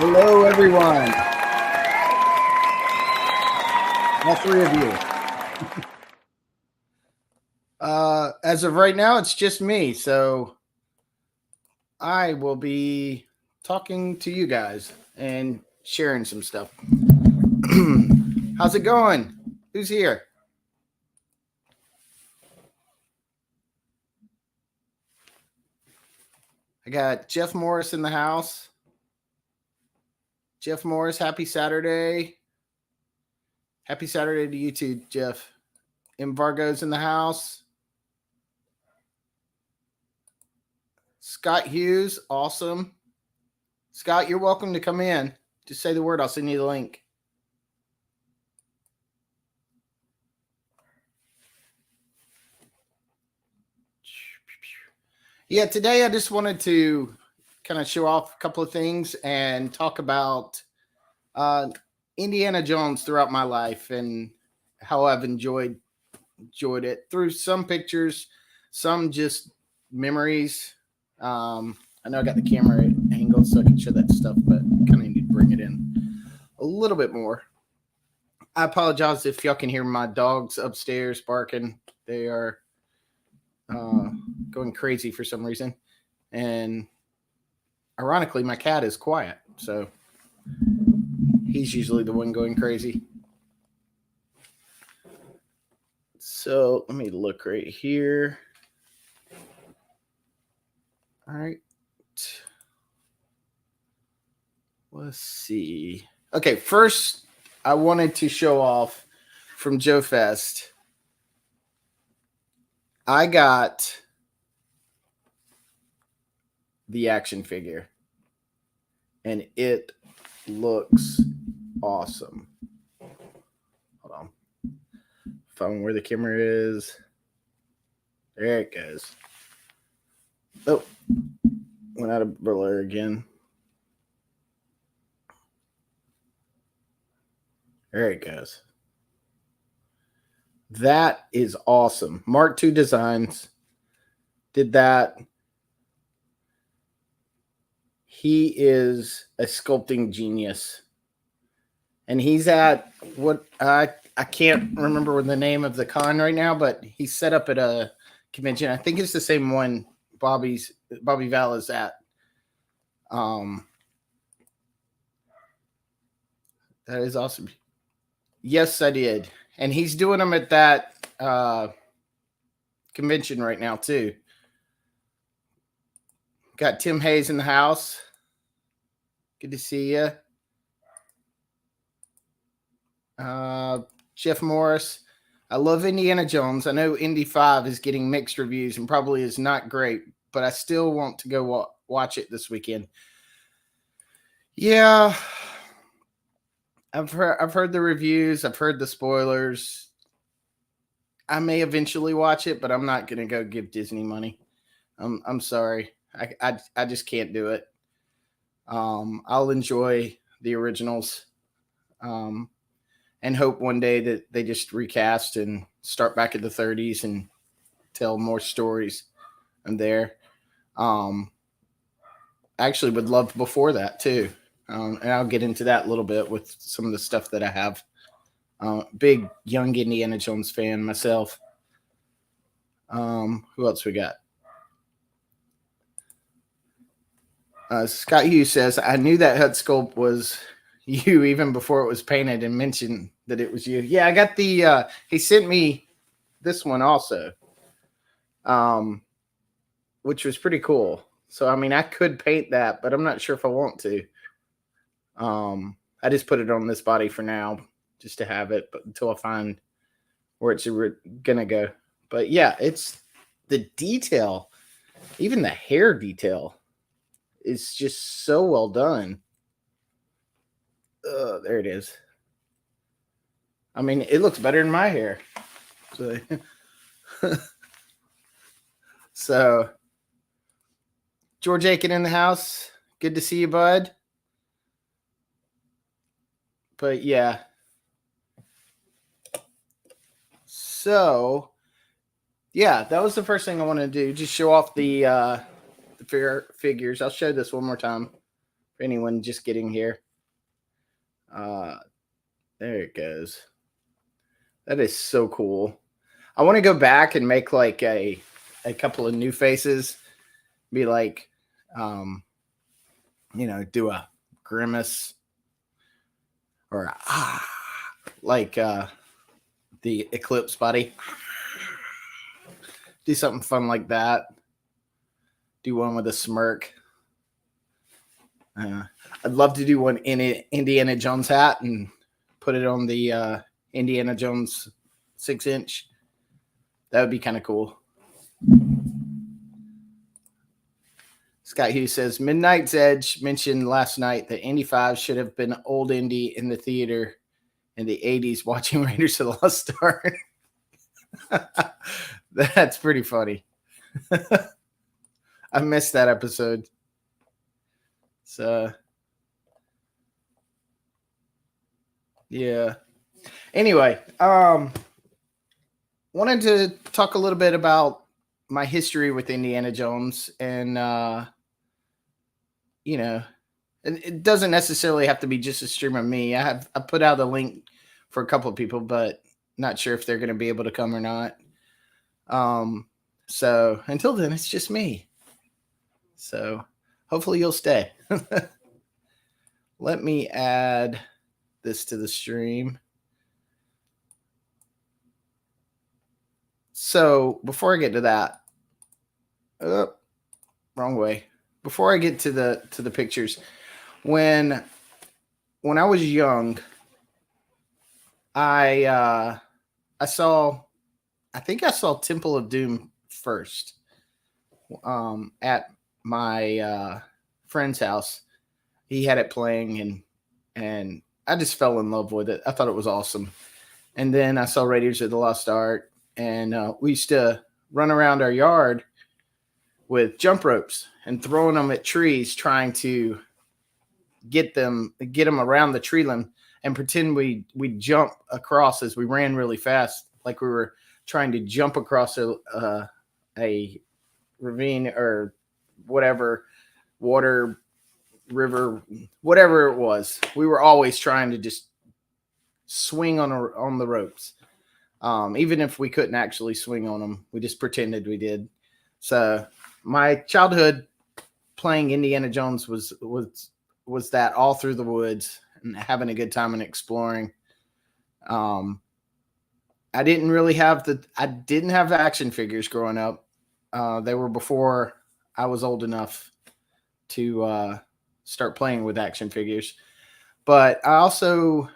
Hello, everyone. All three of you. As of right now, it's just me. So I will be talking to you guys and sharing some stuff. How's it going? Who's here? I got Jeff Morris in the house. Jeff Morris, happy Saturday. Happy Saturday to you too, Jeff. Vargo's in the house. Scott Hughes, awesome. Scott, you're welcome to come in. Just say the word. I'll send you the link. Yeah, today I just wanted to kind of show off a couple of things and talk about Indiana Jones throughout my life and how I've enjoyed it through some pictures, some just memories. I know I got the camera angle so I can show that stuff, but kind of need to bring it in a little bit more. I apologize if y'all can hear my dogs upstairs barking. They are going crazy for some reason. And ironically, my cat is quiet. So he's usually the one going crazy. So let me look right here. All right. Let's see. Okay, first I wanted to show off from Joe Fest. I got the action figure and it looks awesome. Hold on. Find where the camera is. There it goes. Oh, went out of blur again. There it goes. That is awesome. Mark II Designs did that. He is a sculpting genius. And he's at what I can't remember the name of the con right now, but he's set up at a convention. I think it's the same one Bobby Val is at. That is awesome. Yes, I did. And he's doing them at that convention right now, too. Got Tim Hayes in the house. Good to see you. Jeff Morris. I love Indiana Jones. I know Indy 5 is getting mixed reviews and probably is not great, but I still want to go watch it this weekend. Yeah. I've heard the reviews. I've heard the spoilers. I may eventually watch it, but I'm not going to go give Disney money. I'm sorry. I just can't do it. I'll enjoy the originals and hope one day that they just recast and start back at the 30s and tell more stories. I'm there. I actually would love before that too. And I'll get into that a little bit with some of the stuff that I have. Big young Indiana Jones fan myself. Who else we got? Scott Hughes says, I knew that hut sculpt was you even before it was painted and mentioned that it was you. Yeah, I got the, he sent me this one also, which was pretty cool. So, I mean, I could paint that, but I'm not sure if I want to. I just put it on this body for now just to have it, but until I find where it's gonna go. But yeah, it's the detail, even the hair detail is just so well done. There it is. I mean, it looks better than my hair. So George Aiken in the house. Good to see you, bud. But yeah. So yeah, that was the first thing I wanted to do. Just show off the figures. I'll show this one more time. For anyone just getting here. There it goes. That is so cool. I want to go back and make like a couple of new faces. Be like, do a grimace or like the Eclipse buddy. Do something fun like that. Do one with a smirk. I'd love to do one in an Indiana Jones hat and put it on the Indiana Jones 6-inch. That would be kind of cool. Scott Hughes says, Midnight's Edge mentioned last night that Indy 5 should have been old Indy in the theater in the 80s watching Raiders of the Lost Ark. That's pretty funny. I missed that episode. So, yeah. Anyway, wanted to talk a little bit about my history with Indiana Jones, and and it doesn't necessarily have to be just a stream of me. I put out a link for a couple of people, but not sure if they're going to be able to come or not. So until then, it's just me. So hopefully you'll stay. Let me add this to the stream. So before I get to that, wrong way. Before I get to the pictures, when I was young, I saw Temple of Doom first at my friend's house. He had it playing, and I just fell in love with it. I thought it was awesome. And then I saw Raiders of the Lost Ark, and we used to run around our yard with jump ropes and throwing them at trees, trying to get them around the tree limb and pretend we jump across as we ran really fast, like we were trying to jump across a ravine or whatever, water, river, whatever it was. We were always trying to just swing on the ropes. Even if we couldn't actually swing on them, we just pretended we did. So my childhood playing Indiana Jones was that all through the woods and having a good time and exploring. I didn't have the action figures growing up. They were before I was old enough to start playing with action figures. But I also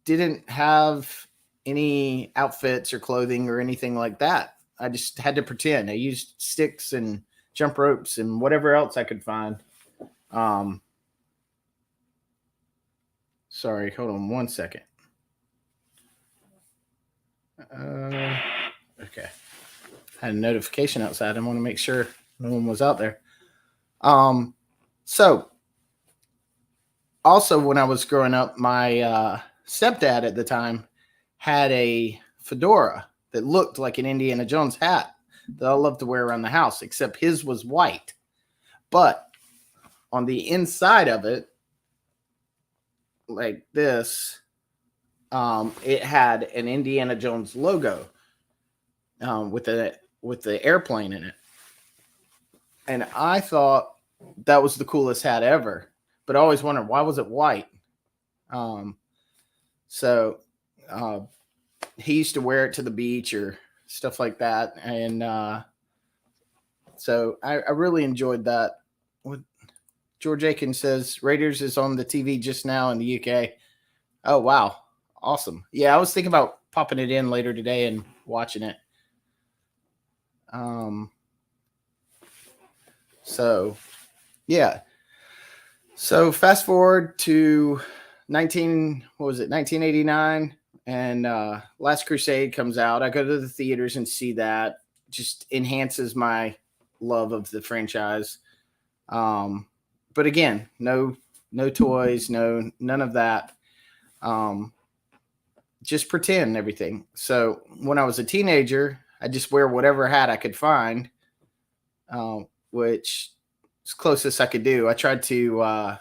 didn't have any outfits or clothing or anything like that. I just had to pretend. I used sticks and jump ropes and whatever else I could find. Sorry, hold on one second. Okay. I had a notification outside. I want to make sure no one was out there. So also when I was growing up, my stepdad at the time had a fedora that looked like an Indiana Jones hat that I loved to wear around the house, except his was white. But on the inside of it, like this, it had an Indiana Jones logo with the airplane in it. And I thought that was the coolest hat ever, but I always wondered, why was it white? So he used to wear it to the beach or stuff like that. And so I really enjoyed that. George Aiken says Raiders is on the TV just now in the UK. Oh, wow. Awesome. Yeah, I was thinking about popping it in later today and watching it. So, yeah. So fast forward to 1989, and Last Crusade comes out. I go to the theaters and see that. Just enhances my love of the franchise. But again, no toys, none of that. Just pretend everything. So when I was a teenager, I just wear whatever hat I could find, which is closest I could do. I tried to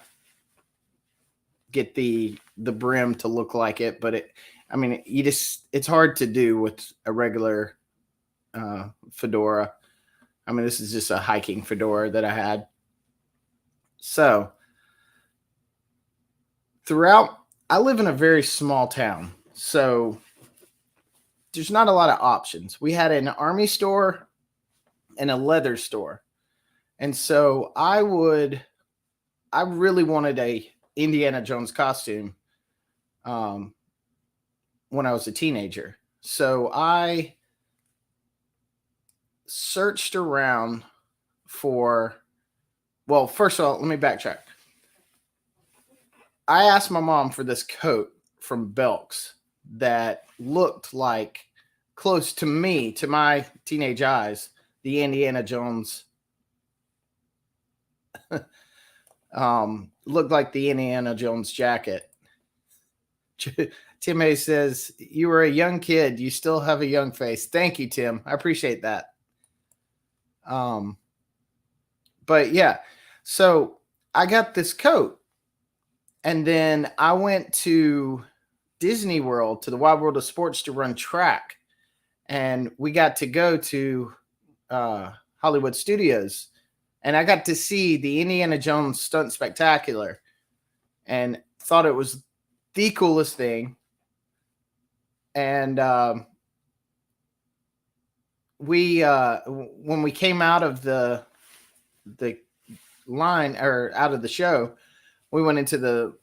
get the brim to look like it, but it's hard to do with a regular fedora. I mean, this is just a hiking fedora that I had. So I live in a very small town, so there's not a lot of options. We had an army store and a leather store. And so I really wanted a Indiana Jones costume when I was a teenager. So I searched around well, first of all, let me backtrack. I asked my mom for this coat from Belk's that looked like, close to me, to my teenage eyes, the Indiana Jones looked like the Indiana Jones jacket. Tim A says, "You were a young kid. You still have a young face." Thank you, Tim. I appreciate that. But yeah, so I got this coat, and then I went to Disney World, to the Wide World of Sports, to run track, and we got to go to Hollywood Studios, and I got to see the Indiana Jones Stunt Spectacular, and thought it was the coolest thing. And when we came out of the line, or out of the show, we went into the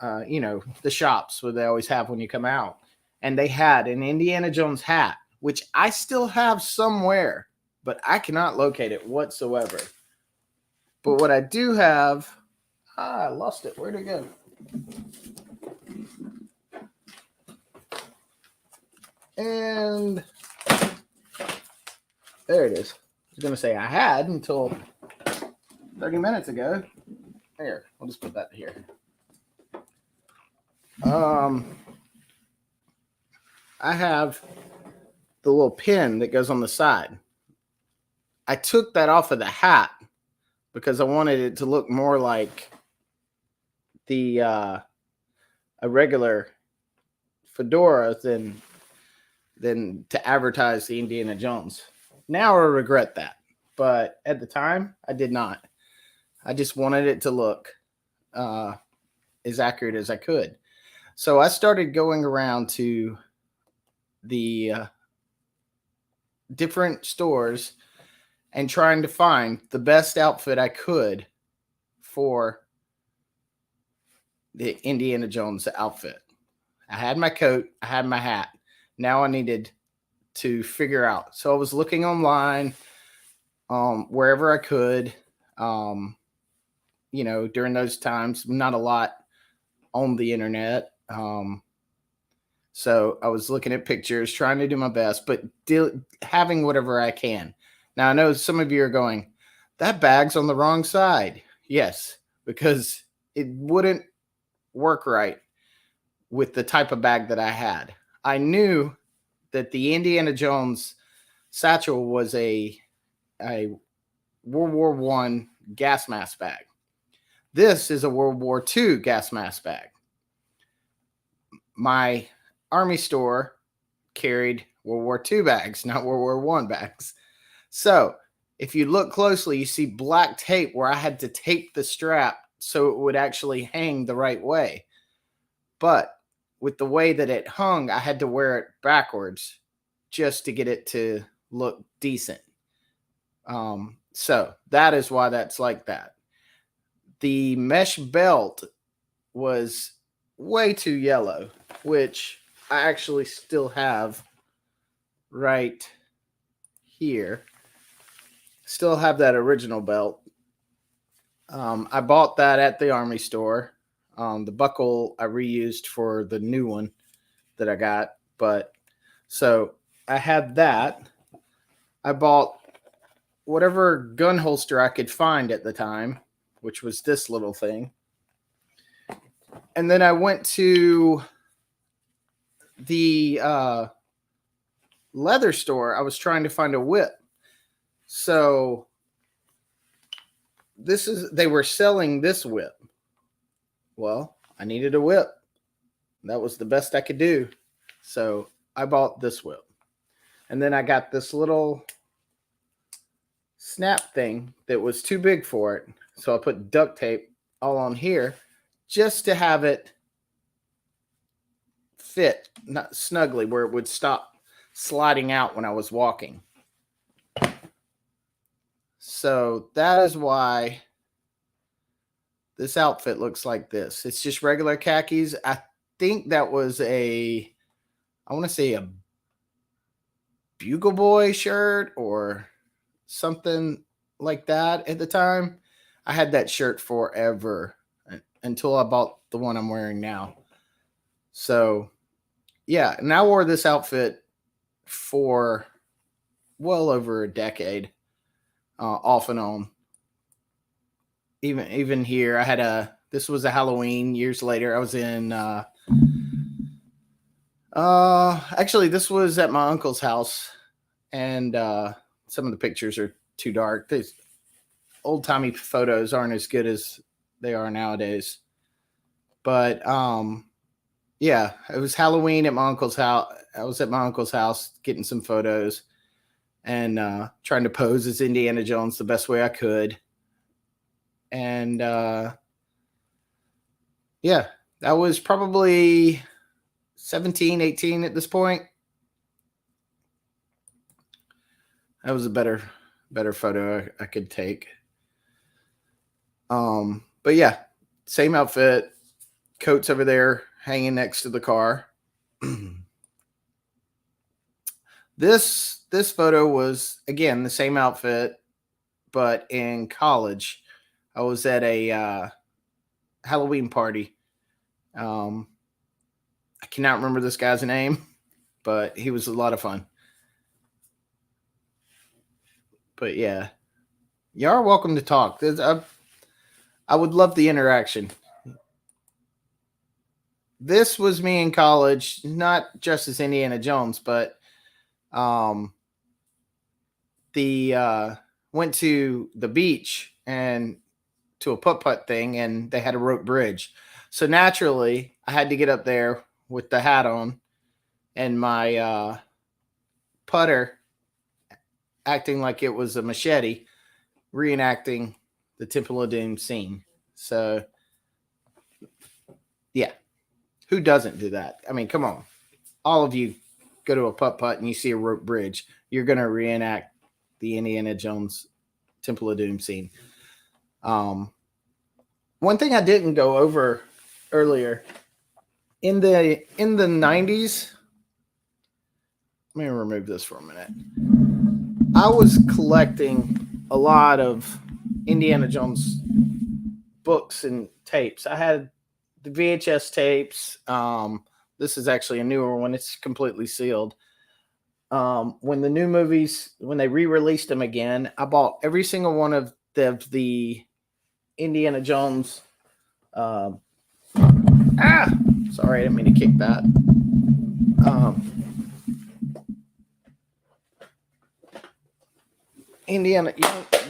the shops where they always have when you come out, and they had an Indiana Jones hat, which I still have somewhere, but I cannot locate it whatsoever. But what I do have, I lost it. Where'd it go? And there it is. I was going to say I had until 30 minutes ago. Here, I'll just put that here. I have the little pin that goes on the side. I took that off of the hat because I wanted it to look more like a regular fedora than to advertise the Indiana Jones. Now I regret that, but at the time I did not. I just wanted it to look as accurate as I could. So I started going around to the different stores and trying to find the best outfit I could for the Indiana Jones outfit. I had my coat, I had my hat. Now I needed to figure out. So I was looking online, wherever I could. During those times, not a lot on the internet. So I was looking at pictures, trying to do my best, but having whatever I can. Now, I know some of you are going, that bag's on the wrong side. Yes, because it wouldn't work right with the type of bag that I had. I knew that the Indiana Jones satchel was a World War I gas mask bag. This is a World War II gas mask bag. My army store carried World War II bags, not World War I bags. So if you look closely, you see black tape where I had to tape the strap so it would actually hang the right way. But with the way that it hung, I had to wear it backwards just to get it to look decent. So that is why that's like that. The mesh belt was way too yellow, which I actually still have right here. Still have that original belt. I bought that at the army store. The buckle I reused for the new one that I got. But so I had that. I bought whatever gun holster I could find at the time, which was this little thing. And then I went to the leather store. I was trying to find a whip. So they were selling this whip. Well, I needed a whip. That was the best I could do. So I bought this whip. And then I got this little snap thing that was too big for it. So I put duct tape all on here just to have it fit not snugly where it would stop sliding out when I was walking. So that is why this outfit looks like this. It's just regular khakis. I think that was I want to say a Bugle Boy shirt or something like that at the time. I had that shirt forever until I bought the one I'm wearing now. So, yeah, and I wore this outfit for well over a decade, off and on. Even here, I had this was a Halloween years later. I was in, actually, this was at my uncle's house, and some of the pictures are too dark. These old-timey photos aren't as good as they are nowadays. But, yeah, it was Halloween at my uncle's house. I was at my uncle's house getting some photos and trying to pose as Indiana Jones the best way I could. And, yeah, that was probably 17, 18 at this point. That was a better photo I could take. But yeah, same outfit, coats over there hanging next to the car. This photo was, again, the same outfit, but in college. I was at a Halloween party. I cannot remember this guy's name, but he was a lot of fun. But yeah, you are welcome to talk. I would love the interaction. This was me in college, not just as Indiana Jones, but went to the beach and to a putt-putt thing, and they had a rope bridge. So naturally, I had to get up there with the hat on and my putter acting like it was a machete, reenacting the Temple of Doom scene. So, yeah. Who doesn't do that? I mean, come on. All of you go to a putt-putt and you see a rope bridge. You're going to reenact the Indiana Jones Temple of Doom scene. One thing I didn't go over earlier, in the 90s, let me remove this for a minute. I was collecting a lot of Indiana Jones books and tapes. I had the VHS tapes. This is actually a newer one. It's completely sealed. When the new movies, when they re-released them again, I bought every single one of the Indiana Jones. Sorry, I didn't mean to kick that.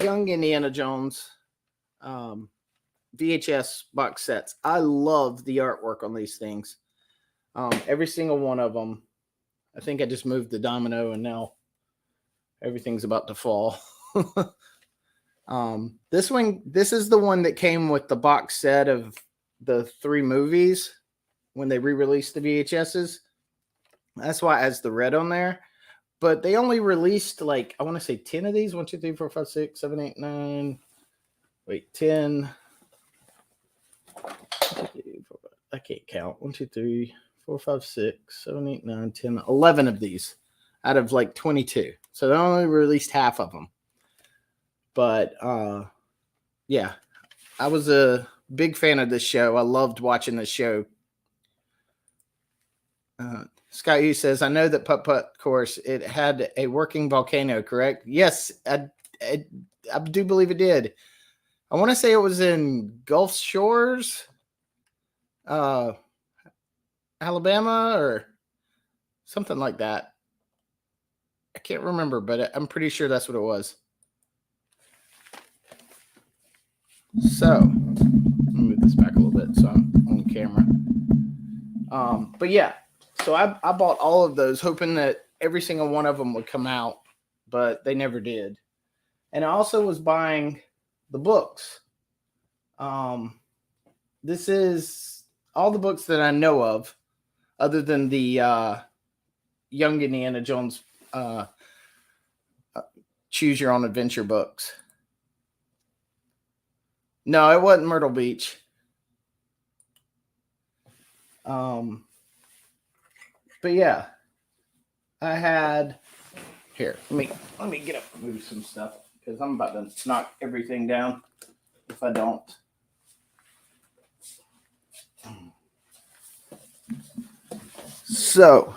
Young Indiana Jones VHS box sets. I love the artwork on these things. Every single one of them. I think I just moved the domino and now everything's about to fall. This is the one that came with the box set of the 3 movies when they re-released the VHSs. That's why it has the red on there. But they only released, like, I want to say 10 of these. 1, 2, 3, 4, 5, 6, 7, 8, 9. Wait, 10. I can't count. 1, 2, 3, 4, 5, 6, 7, 8, 9, 10, 11 of these out of like 22. So they only released half of them. But yeah, I was a big fan of this show. I loved watching this show. Scott Hughes says, I know that putt-putt course, it had a working volcano, correct? Yes, I do believe it did. I want to say it was in Gulf Shores, Alabama, or something like that. I can't remember, but I'm pretty sure that's what it was. So, let me move this back a little bit so I'm on camera. But yeah, so I bought all of those, hoping that every single one of them would come out, but they never did. And I also was buying the books. Um, this is all the books that I know of, other than the Young Indiana Jones uh, Choose Your Own Adventure books. No, it wasn't Myrtle Beach. But yeah, I had here. Let me get up and move some stuff because I'm about to knock everything down if I don't. So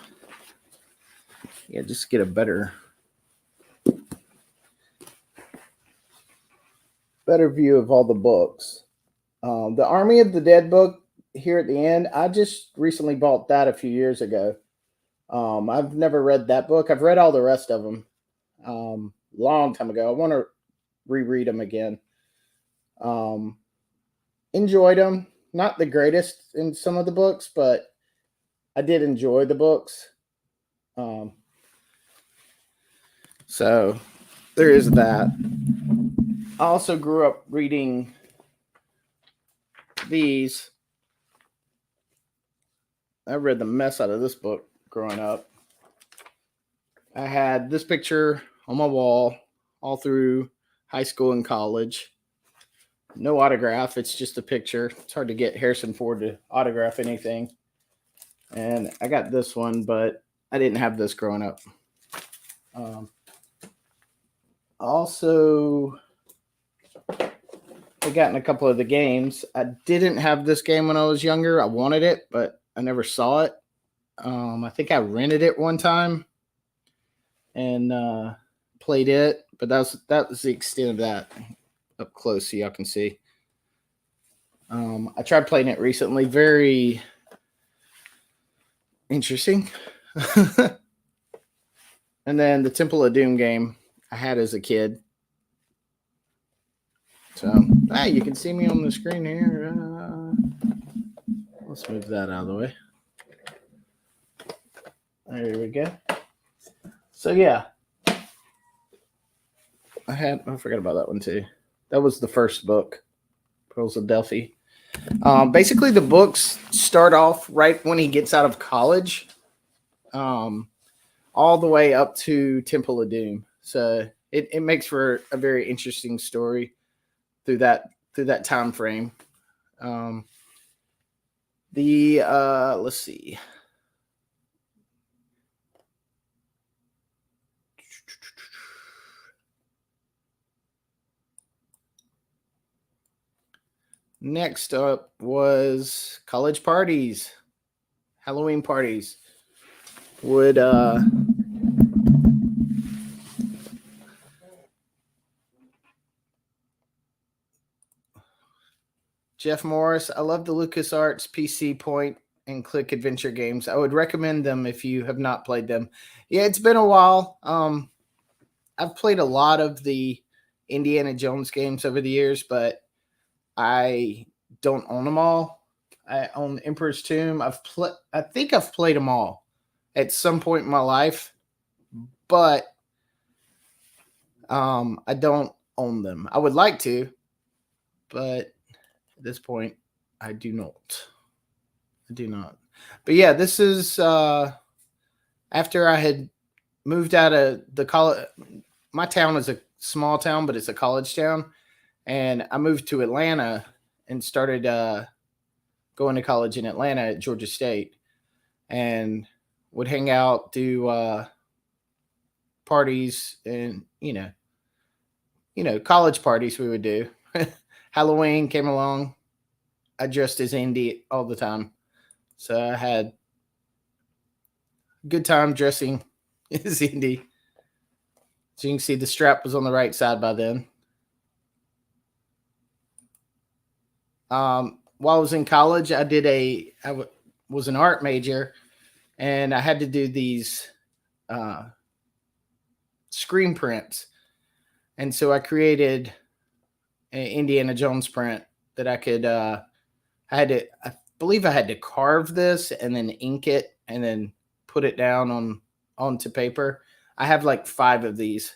yeah, just get a better view of all the books. The Army of the Dead book here at the end, I just recently bought that a few years ago. I've never read that book. I've read all the rest of them long time ago. I want to reread them again. Enjoyed them. Not the greatest in some of the books, but I did enjoy the books. So there is that. I also grew up reading these. I read the mess out of this book growing up. I had this picture on my wall all through high school and college. No autograph. It's just a picture. It's hard to get Harrison Ford to autograph anything. And I got this one, but I didn't have this growing up. Also, I got in a couple of the games. I didn't have this game when I was younger. I wanted it, but I never saw it. I think I rented it one time and played it, but that was the extent of that. Up close so y'all can see. I tried playing it recently. Very interesting. And then the Temple of Doom game I had as a kid. So, you can see me on the screen here. Let's move that out of the way. There we go. So, yeah. I forgot about that one too. That was the first book, Pearls of Delphi. Basically, the books start off right when he gets out of college, all the way up to Temple of Doom. So it makes for a very interesting story through that time frame. Let's see. Next up was college parties, Halloween parties. Would Jeff Morris, I love the LucasArts PC point and click adventure games. I would recommend them if you have not played them. Yeah, it's been a while. I've played a lot of the Indiana Jones games over the years, but I don't own them all. I own Emperor's Tomb. I think I've played them all at some point in my life, but I don't own them. I would like to, but at this point, I do not. But yeah, this is after I had moved out of the college. My town is a small town, but it's a college town, and I moved to Atlanta and started going to college in Atlanta at Georgia State, and would hang out, do parties, and college parties we would do. Halloween came along. I dressed as Indy all the time, so I had a good time dressing as Indy. So you can see the strap was on the right side by then. While I was in college, was an art major, and I had to do these screen prints. And so I created an Indiana Jones print that I could, believe I had to carve this and then ink it and then put it down onto paper. I have like 5 of these,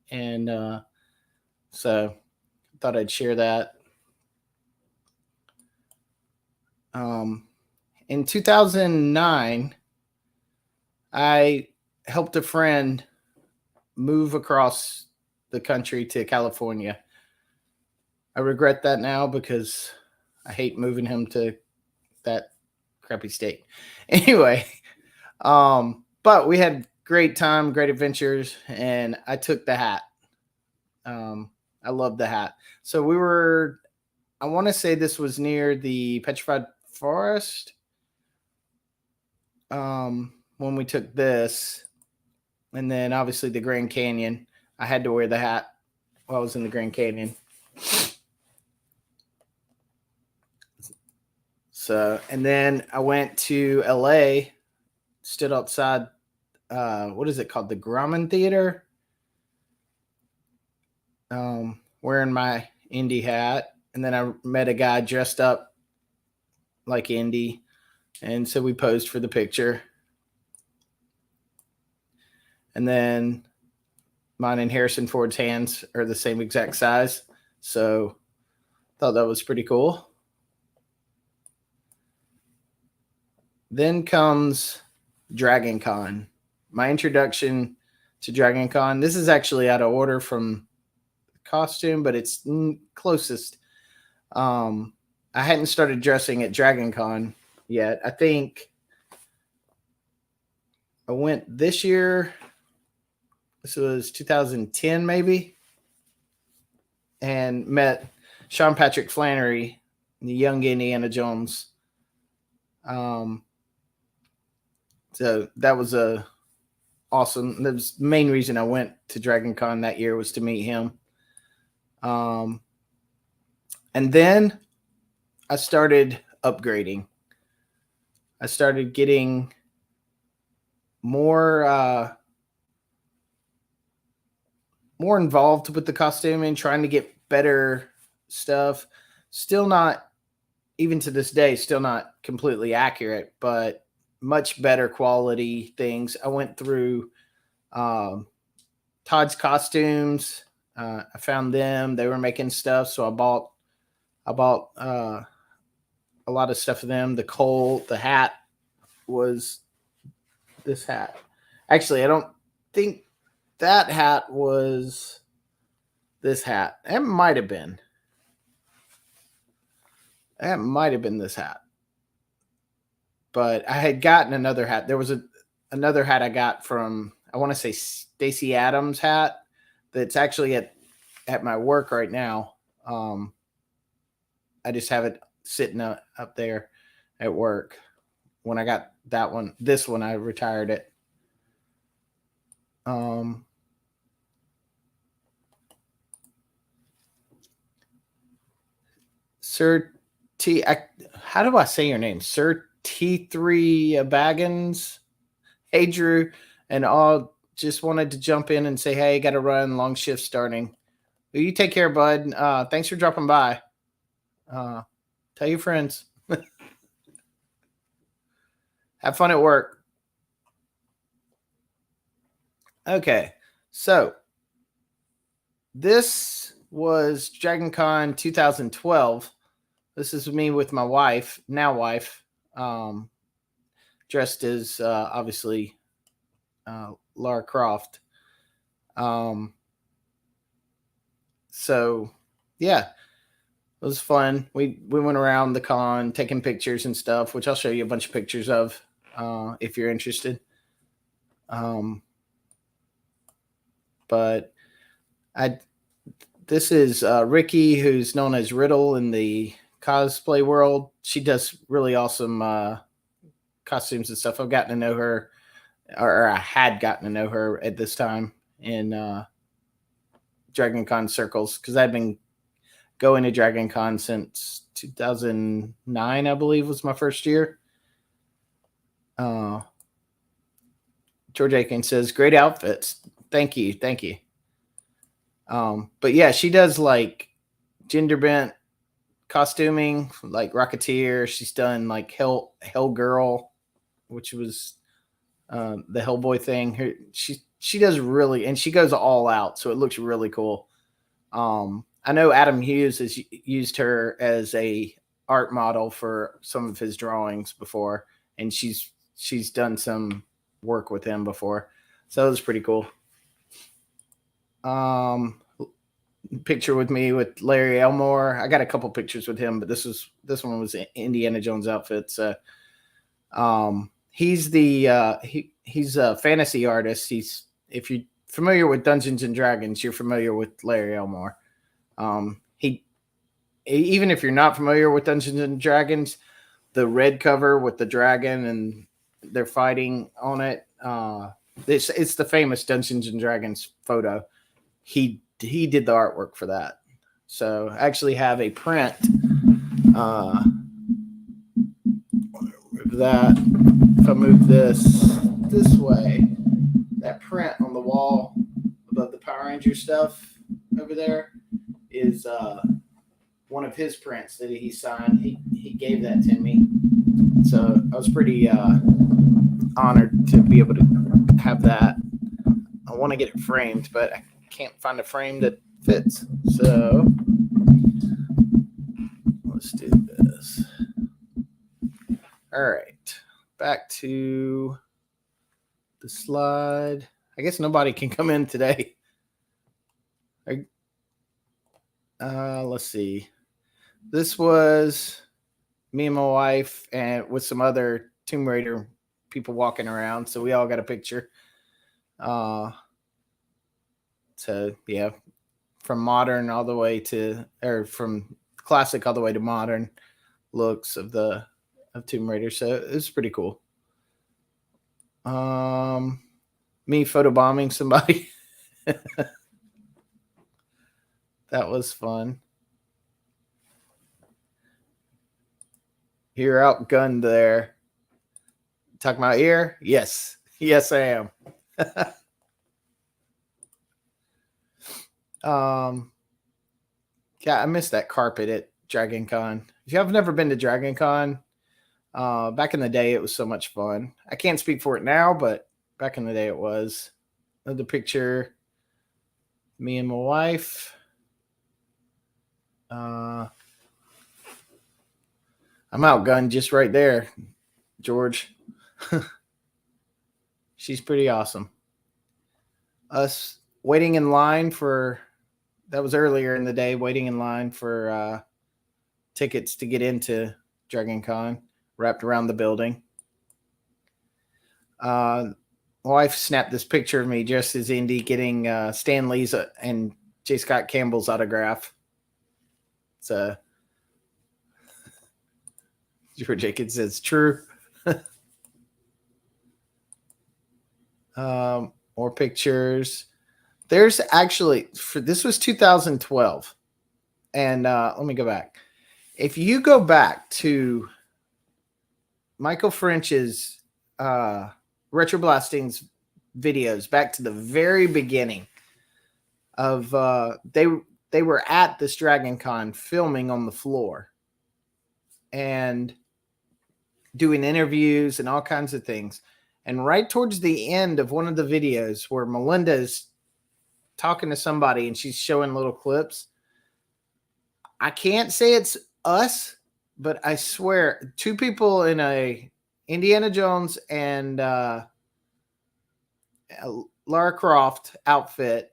and so thought I'd share that. In 2009, I helped a friend move across the country to California. I regret that now because I hate moving him to that crappy state. Anyway, but we had great time, great adventures, and I took the hat. I love the hat. So we were, I want to say this was near the Petrified Forest when we took this. And then obviously the Grand Canyon. I had to wear the hat while I was in the Grand Canyon. So, and then I went to LA, stood outside, what is it called? The Grauman Theater. Wearing my Indy hat. And then I met a guy dressed up like Indy. And so we posed for the picture. And then mine and Harrison Ford's hands are the same exact size. So thought that was pretty cool. Then comes Dragon Con. My introduction to Dragon Con. This is actually out of order from the costume, but it's closest. I hadn't started dressing at Dragon Con yet. I think I went this year. This was 2010 maybe. And met Sean Patrick Flannery, the young Indiana Jones. So that was awesome. That was the main reason I went to Dragon Con that year was to meet him. And then I started upgrading. I started getting more involved with the costuming, trying to get better stuff. Still not, even to this day, still not completely accurate, but much better quality things. I went through Todd's Costumes. I found them. They were making stuff, so I bought a lot of stuff for them. The hat was this hat. Actually, I don't think that hat was this hat. It might have been. That might have been this hat. But I had gotten another hat. There was another hat I got from, I want to say Stacey Adams hat that's actually at my work right now. I just have it sitting up there at work. When I got this one, I retired it. Sir T, how do I say your name? Sir T3 Baggins. Hey, Drew. And all just wanted to jump in and say, hey, got to run, long shift starting. Well, you take care, bud. Thanks for dropping by. Tell your friends. Have fun at work. Okay, so this was Dragon Con 2012. This is me with my wife, now wife, dressed as obviously Lara Croft. So yeah, it was fun. We went around the con taking pictures and stuff, which I'll show you a bunch of pictures of if you're interested. But this is Ricky, who's known as Riddle in the cosplay world. She does really awesome costumes and stuff. I've gotten to know her, or I had gotten to know her at this time in Dragon Con circles, because I've been going to Dragon Con since 2009, I believe was my first year. George Aiken says, great outfits. Thank you. But yeah, she does like gender bent costuming, like Rocketeer. She's done like Hell Girl, which was the Hellboy thing. She does really, and she goes all out, so it looks really cool. I know Adam Hughes has used her as a art model for some of his drawings before, and she's done some work with him before, so it was pretty cool. Picture with me with Larry Elmore. I got a couple pictures with him, but this one was Indiana Jones outfit. So, he's he's a fantasy artist. If you're familiar with Dungeons and Dragons, you're familiar with Larry Elmore. He even if you're not familiar with Dungeons and Dragons, the red cover with the dragon and they're fighting on it. It's the famous Dungeons and Dragons photo. He did the artwork for that. So I actually have a print. That if I move this way, that print on the wall above the Power Ranger stuff over there is one of his prints that he signed. He gave that to me, so I was pretty honored to be able to have that. I want to get it framed, but I can't find a frame that fits. So let's do this. All right, back to the slide. I guess nobody can come in today. Let's see. This was me and my wife and with some other Tomb Raider people walking around. So we all got a picture. So yeah, from modern all the way to, or from classic all the way to modern looks of Tomb Raider. So it's pretty cool. Me photobombing somebody. That was fun. You're outgunned there. Talking about ear? Yes. Yes, I am. Yeah, I missed that carpet at Dragon Con. If you have never been to Dragon Con, back in the day, it was so much fun. I can't speak for it now, but back in the day, it was. Another picture, me and my wife. I'm outgunned just right there, George. She's pretty awesome. Us waiting in line for, that was earlier in the day, waiting in line for tickets to get into Dragon Con, wrapped around the building. My wife snapped this picture of me just as Indy getting Stan Lee's and J. Scott Campbell's autograph. So George Jenkins says true. More pictures. There's actually, this was 2012. And let me go back. If you go back to Michael French's Retro Blasting's videos, back to the very beginning of, they were at this Dragon Con filming on the floor and doing interviews and all kinds of things. And right towards the end of one of the videos where Melinda's talking to somebody and she's showing little clips, I can't say it's us, but I swear 2 people in a Indiana Jones and Lara Croft outfit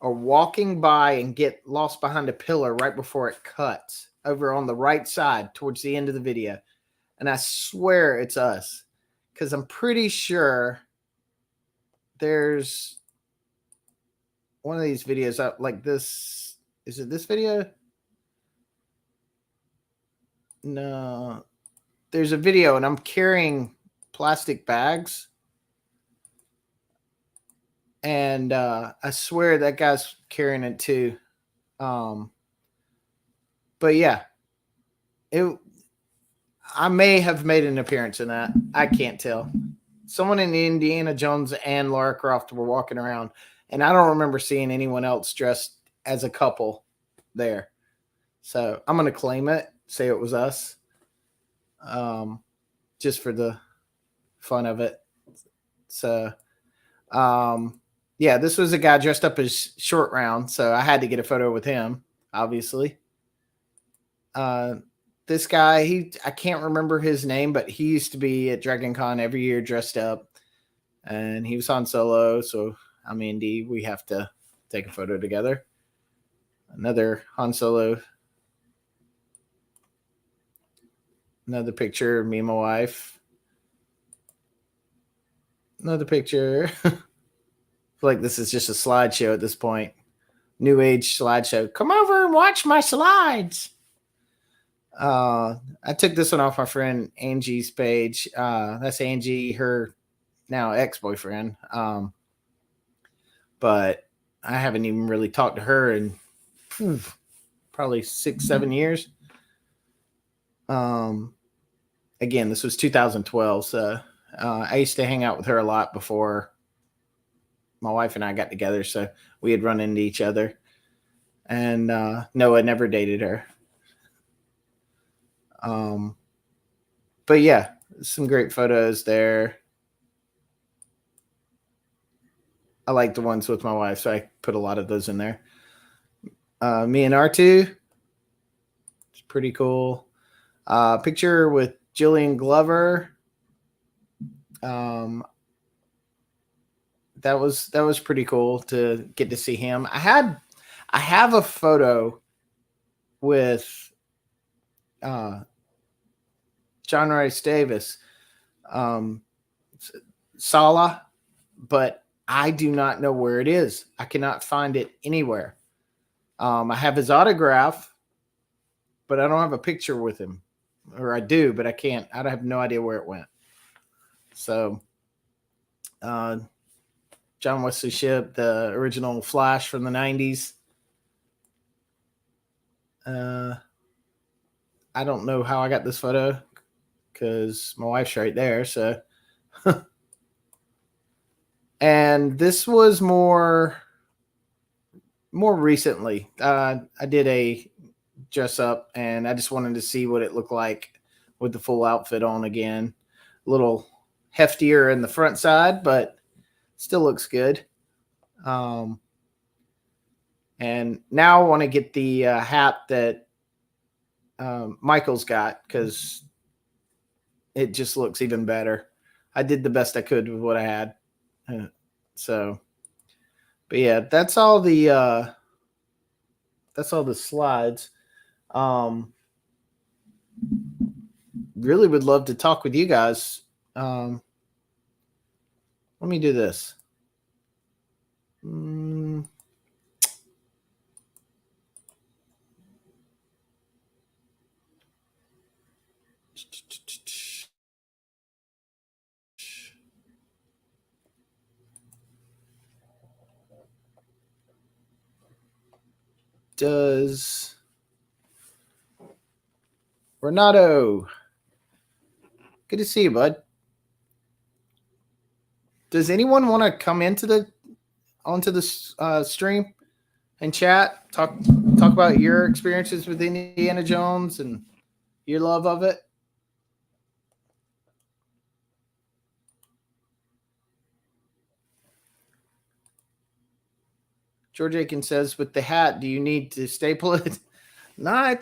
are walking by and get lost behind a pillar right before it cuts over on the right side towards the end of the video. And I swear it's us, because I'm pretty sure there's one of these videos out like this. Is it this video? No. There's a video and I'm carrying plastic bags. And I swear that guy's carrying it too. But yeah, I may have made an appearance in that. I can't tell. Someone in Indiana Jones and Lara Croft were walking around, and I don't remember seeing anyone else dressed as a couple there. So I'm gonna claim it, say it was us, just for the fun of it. So yeah, this was a guy dressed up as Short Round, so I had to get a photo with him, obviously. Uh, this guy, I can't remember his name, but he used to be at Dragon Con every year dressed up, and he was Han Solo. So I'm Indy. We have to take a photo together. Another Han Solo. Another picture of me and my wife. Another picture. I feel like this is just a slideshow at this point. New age slideshow. Come over and watch my slides. I took this one off my friend Angie's page. That's Angie, her now ex-boyfriend. But I haven't even really talked to her in probably 6-7 years. Again, this was 2012, so I used to hang out with her a lot before my wife and I got together, so we had run into each other. And Noah never dated her. But yeah, some great photos there. I like the ones with my wife, so I put a lot of those in there. Me and R2, it's pretty cool. Picture with Jillian Glover. That was pretty cool to get to see him. I have a photo with John Rice Davis, Sala, but I do not know where it is. I cannot find it anywhere. I have his autograph, but I don't have a picture with him. Or I do, but I can't. I have no idea where it went. So, John Wesley Shipp, the original Flash from the 90s. I don't know how I got this photo because my wife's right there. So, and this was more recently. I did a dress up, and I just wanted to see what it looked like with the full outfit on again. A little heftier in the front side, but still looks good. And now I want to get the hat that Michael's got because it just looks even better. I did the best I could with what I had. So, but yeah, that's all the slides. Really would love to talk with you guys. Let me do this. Does Renato? Good to see you, bud. Does anyone want to come onto the stream and chat? Talk about your experiences with Indiana Jones and your love of it. George Aiken says, with the hat, do you need to staple it? Nah,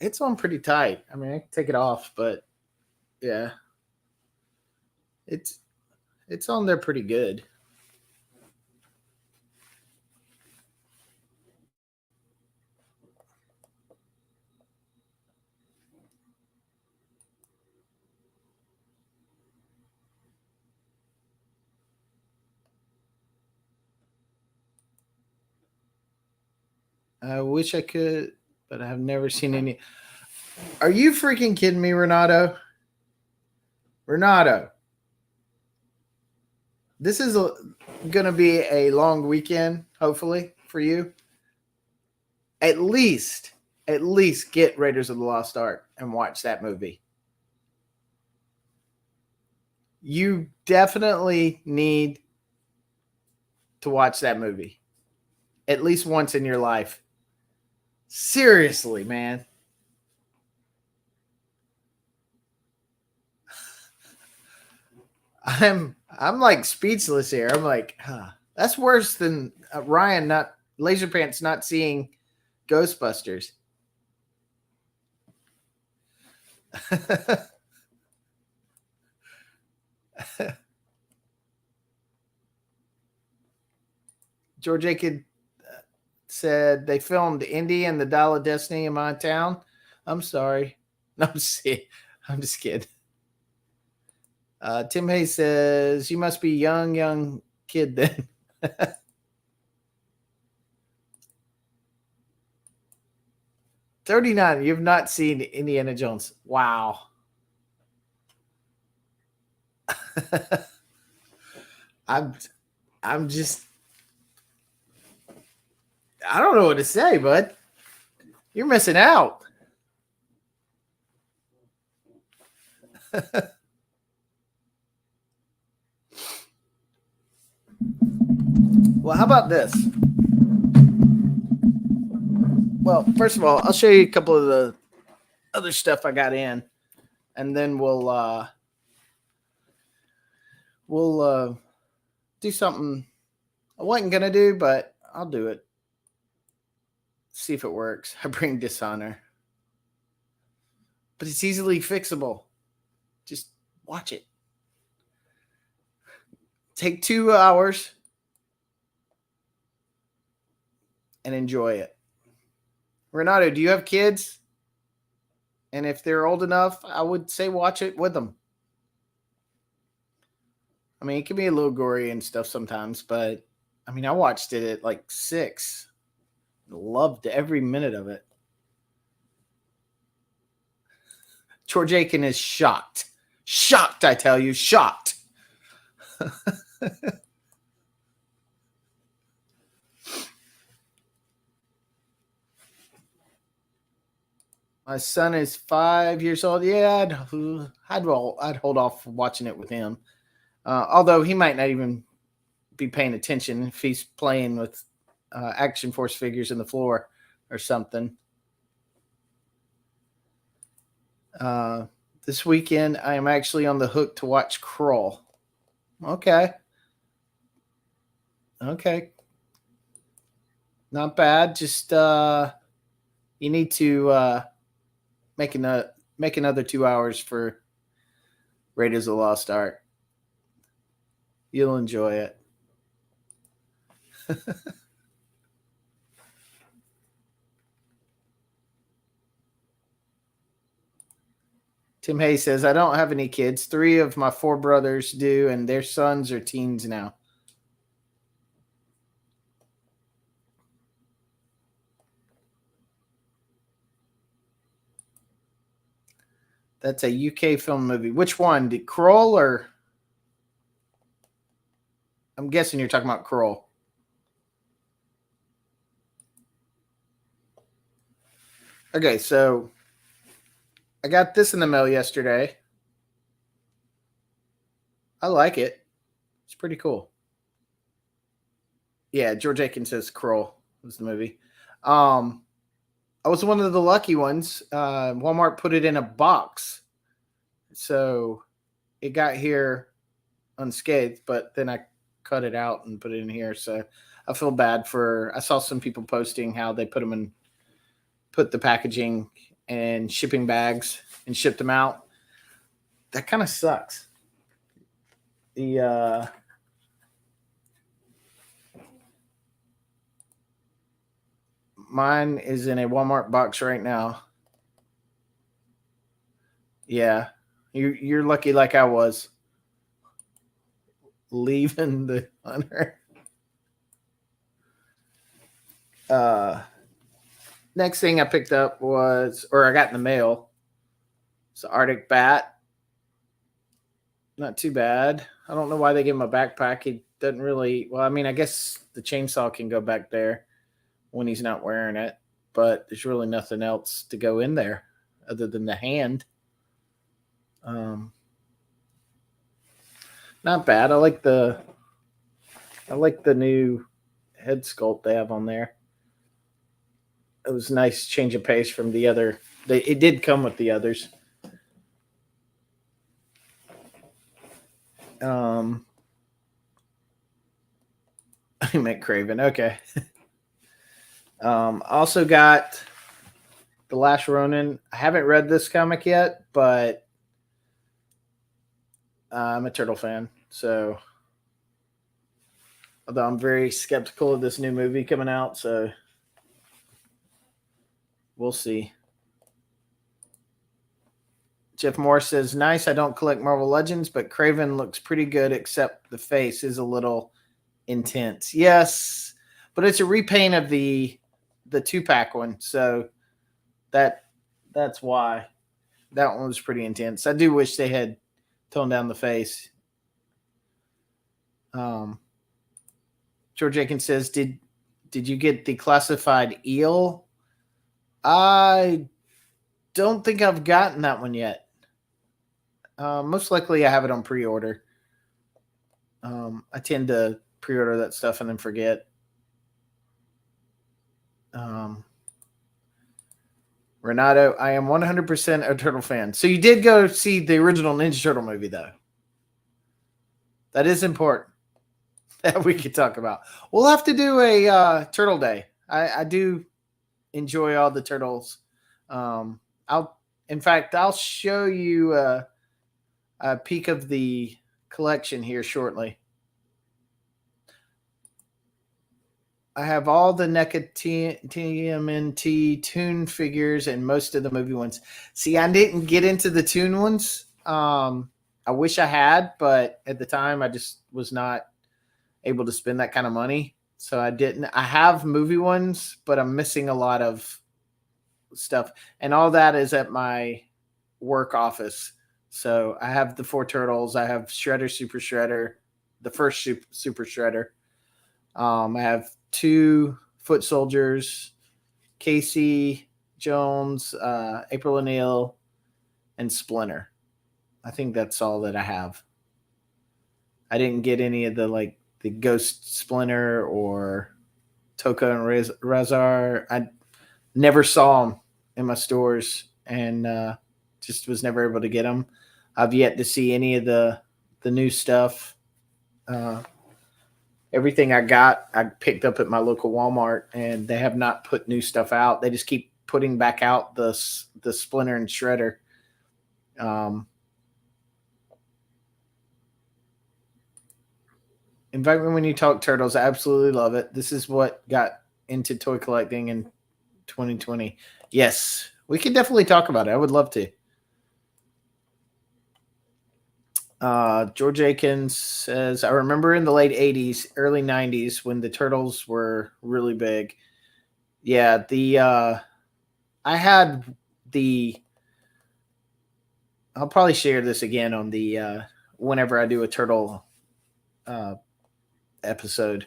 it's on pretty tight. I mean, I can take it off, but yeah, it's on there pretty good. I wish I could, but I have never seen any. Are you freaking kidding me, Renato? Renato, this is going to be a long weekend, hopefully, for you. At least get Raiders of the Lost Ark and watch that movie. You definitely need to watch that movie at least once in your life. Seriously, man. I'm like speechless here. I'm like, huh. That's worse than Ryan not Laser Pants not seeing Ghostbusters. George Aiken said they filmed Indy and the Dial of Destiny in my town. I'm sorry. No, I'm just kidding. Tim Hayes says, you must be young kid then. 39. You've not seen Indiana Jones. Wow. I'm I'm just I don't know what to say, bud. You're missing out. Well, how about this? Well, first of all, I'll show you a couple of the other stuff I got in, and then we'll do something I wasn't gonna do, but I'll do it. See if it works. I bring dishonor, but it's easily fixable. Just watch it. Take 2 hours and enjoy it. Renato, do you have kids? And if they're old enough, I would say watch it with them. I mean, it can be a little gory and stuff sometimes, but I mean, I watched it at like 6. Loved every minute of it. George Aiken is shocked. Shocked, I tell you, shocked. My son is 5 years old. Yeah, I'd hold off watching it with him. Although he might not even be paying attention if he's playing with Action Force figures in the floor or something. This weekend, I am actually on the hook to watch Kroll. Okay. Not bad. Just you need to make another 2 hours for Raiders of the Lost Ark. You'll enjoy it. Tim Hayes says, I don't have any kids. 3 of my 4 brothers do, and their sons are teens now. That's a UK film movie. Which one? Did Kroll or? I'm guessing you're talking about Kroll. Okay, so I got this in the mail yesterday. I like it. It's pretty cool. Yeah, George Aiken says Kroll was the movie. I was one of the lucky ones. Walmart put it in a box. So it got here unscathed, but then I cut it out and put it in here. So I feel bad I saw some people posting how they put the packaging and shipping bags and shipped them out. That kind of sucks. Mine is in a Walmart box right now. Yeah, you're lucky like I was. Leaving the hunter. Next thing I picked up I got in the mail. It's an Arctic bat. Not too bad. I don't know why they give him a backpack. He doesn't really. Well, I mean, I guess the chainsaw can go back there when he's not wearing it, but there's really nothing else to go in there other than the hand. Not bad. I like the new head sculpt they have on there. it was a nice change of pace from the other. It did come with the others. I meant Craven. Okay. Also got The Last Ronin. I haven't read this comic yet, but I'm a turtle fan. So, although I'm very skeptical of this new movie coming out, so we'll see. Jeff Moore says, "Nice. I don't collect Marvel Legends, but Craven looks pretty good, except the face is a little intense." Yes, but it's a repaint of the 2-pack one, so that that's why that one was pretty intense. I do wish they had toned down the face. Um, George Aiken says, "Did you get the classified eel?" I don't think I've gotten that one yet. Most likely, I have it on pre-order. I tend to pre-order that stuff and then forget. Renato, I am 100% a turtle fan. So you did go see the original Ninja Turtle movie, though. That is important that we could talk about. We'll have to do a turtle day. I do enjoy all the turtles. I'll, in fact, I'll show you a peek of the collection here shortly. I have all the NECA TMNT Toon figures and most of the movie ones. See, I didn't get into the Toon ones. I wish I had, but at the time I just was not able to spend that kind of money. So I didn't. I have movie ones, but I'm missing a lot of stuff. And all that is at my work office. So I have the 4 turtles. I have Shredder, Super Shredder, the first Super Shredder. I have 2 foot soldiers, Casey Jones, April O'Neil, and Splinter. I think that's all that I have. I didn't get any of the Ghost Splinter or Toka and Razar. I never saw them in my stores and just was never able to get them. I've yet to see any of the new stuff. Everything I got, I picked up at my local Walmart, and they have not put new stuff out. They just keep putting back out the Splinter and Shredder. Invite me when you talk turtles. I absolutely love it. This is what got into toy collecting in 2020. Yes, we can definitely talk about it. I would love to. George Akins says, I remember in the late 80s, early 90s when the turtles were really big. Yeah, I had I'll probably share this again on the whenever I do a turtle episode,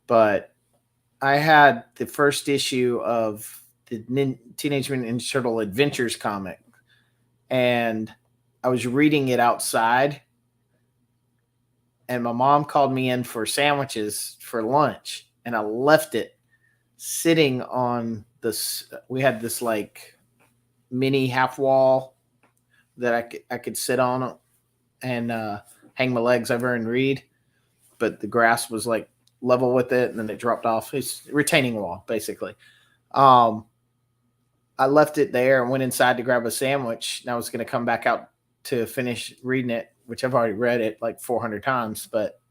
but I had the first issue of the Teenage Mutant Ninja Turtle Adventures comic, and I was reading it outside, and my mom called me in for sandwiches for lunch, and I left it sitting on this. We had this like mini half wall that I could sit on and hang my legs over and read, but the grass was like level with it, and then it dropped off. It's retaining wall basically. I left it there and went inside to grab a sandwich, and I was going to come back out to finish reading it, which I've already read it like 400 times. But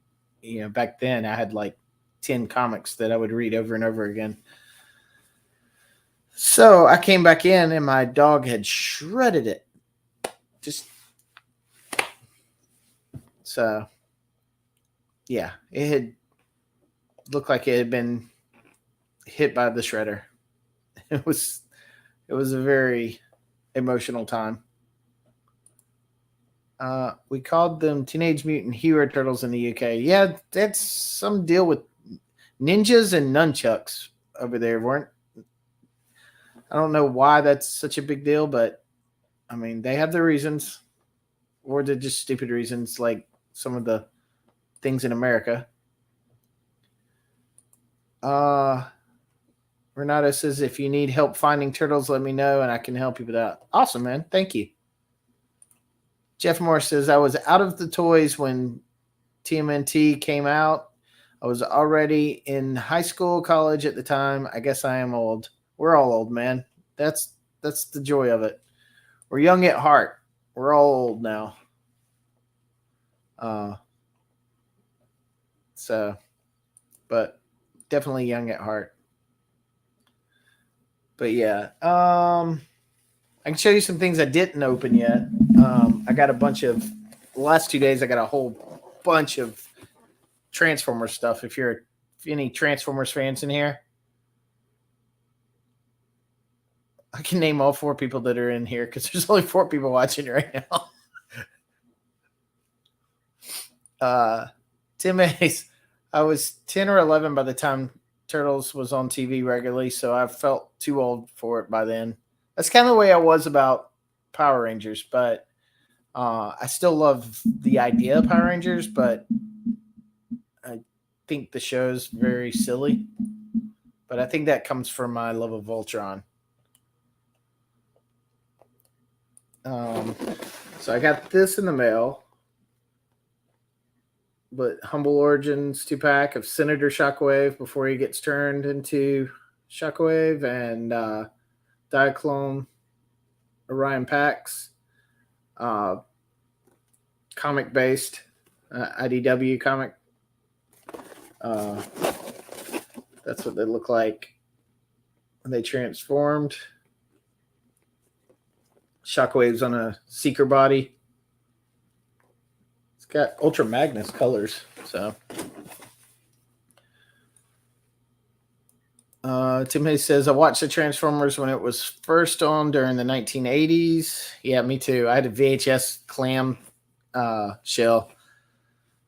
back then I had like 10 comics that I would read over and over again. So I came back in, and my dog had shredded it. So yeah, it had looked like it had been hit by the shredder. It was a very emotional time. We called them Teenage Mutant Hero Turtles in the UK. Yeah, that's some deal with ninjas and nunchucks over there, weren't? I don't know why that's such a big deal, but I mean, they have their reasons, or they're just stupid reasons, like some of the things in America. Renato says, if you need help finding turtles, let me know and I can help you with that. Awesome, man. Thank you. Jeff Moore says, I was out of the toys when TMNT came out. I was already in high school, college at the time. I guess I am old. We're all old, man. That's the joy of it. We're young at heart. We're all old now. But definitely young at heart. But yeah, I can show you some things I didn't open yet. I got a bunch of the last 2 days. I got a whole bunch of Transformers stuff. If you're any Transformers fans in here, I can name all 4 people that are in here because there's only 4 people watching right now. Tim Hayes, I was 10 or 11 by the time Turtles was on TV regularly, so I felt too old for it by then. That's kind of the way I was about Power Rangers, but I still love the idea of Power Rangers, but I think the show's very silly. But I think that comes from my love of Voltron. So I got this in the mail. But Humble Origins 2-pack of Senator Shockwave before he gets turned into Shockwave, and Diaclone Orion packs. Comic based IDW comic. That's what they look like when they transformed. Shockwave's on a Seeker body. It's got Ultra Magnus colors. So Tim Hayes says, I watched the Transformers when it was first on during the 1980s. Yeah, me too. I had a VHS clam shell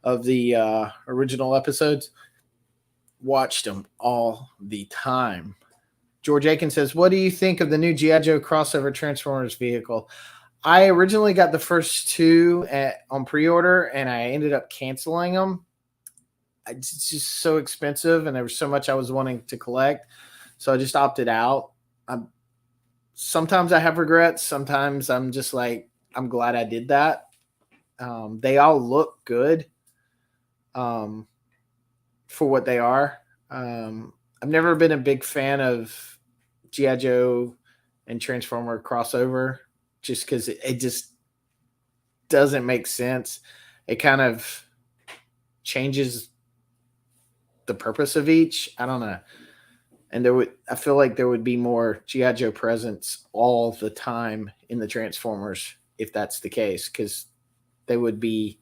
of the original episodes. Watched them all the time. George Aiken says, what do you think of the new G.I. Joe crossover Transformers vehicle? I originally got the first 2 on pre-order, and I ended up canceling them. It's just so expensive, and there was so much I was wanting to collect, so I just opted out. Sometimes I have regrets. Sometimes I'm just like, I'm glad I did that. They all look good for what they are. I've never been a big fan of G.I. Joe and Transformer crossover just because it just doesn't make sense. It kind of changes the purpose of each. I don't know. And I feel like there would be more G.I. Joe presence all the time in the Transformers if that's the case, because they would be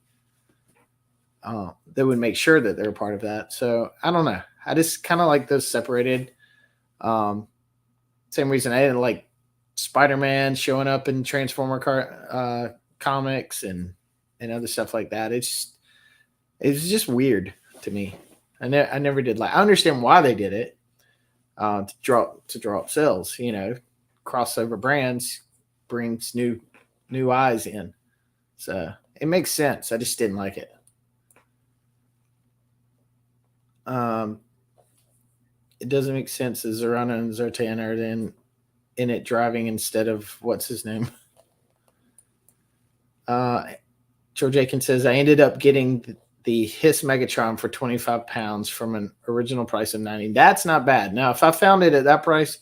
they would make sure that they're part of that. So I don't know. I just kind of like those separated. Same reason I didn't like Spider-Man showing up in Transformer comics and other stuff like that. It's just weird to me. I never did like. I understand why they did it to draw up sales. You know, crossover brands brings new eyes in, so it makes sense. I just didn't like it. It doesn't make sense as Zorana and Zartan are then in it driving instead of what's his name. George Aiken says, I ended up getting the Hiss Megatron for £25 from an original price of $90. That's not bad. Now, if I found it at that price,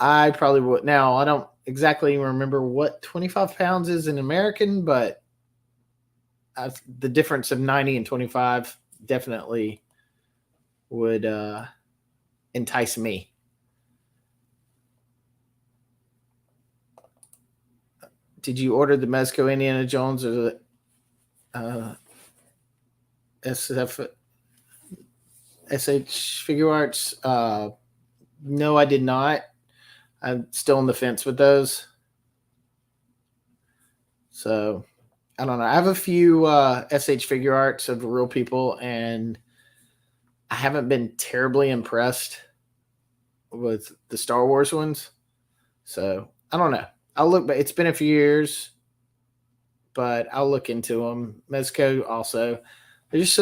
I probably would. Now, I don't exactly remember what £25 is in American, but the difference of 90 and 25 definitely would entice me. Did you order the Mezco Indiana Jones or the SH Figure Arts? No, I did not. I'm still on the fence with those. So I don't know. I have a few SH Figure Arts of the real people, and I haven't been terribly impressed with the Star Wars ones. So I don't know. I'll look, but it's been a few years, but I'll look into them. Mezco also. They're just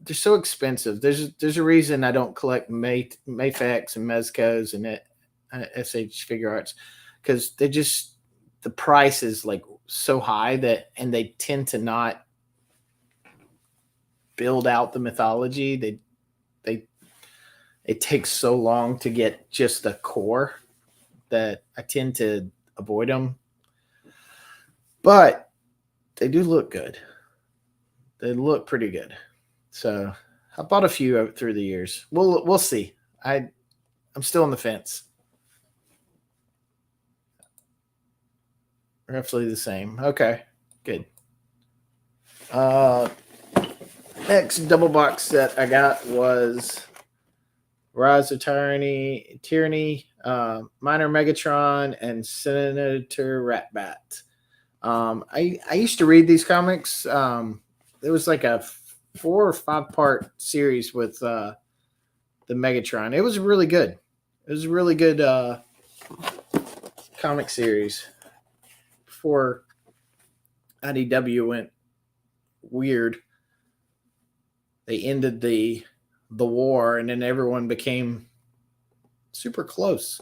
they're so expensive. There's a reason I don't collect Mayfex and Mezcos and SH Figure Arts, because they just, the price is like so high that, and they tend to not build out the mythology. They it takes so long to get just the core that I tend to avoid them. But they do look good. They look pretty good. So I bought a few through the years. We'll see. I'm still on the fence. Roughly the same. Okay, good. Uh, Next double box set I got was Rise of Tyranny, Minor Megatron, and Senator Ratbat. I used to read these comics. It was like a 4 or 5 part series with the Megatron. It was really good. It was a really good comic series before IDW went weird. They ended the war, and then everyone became super close.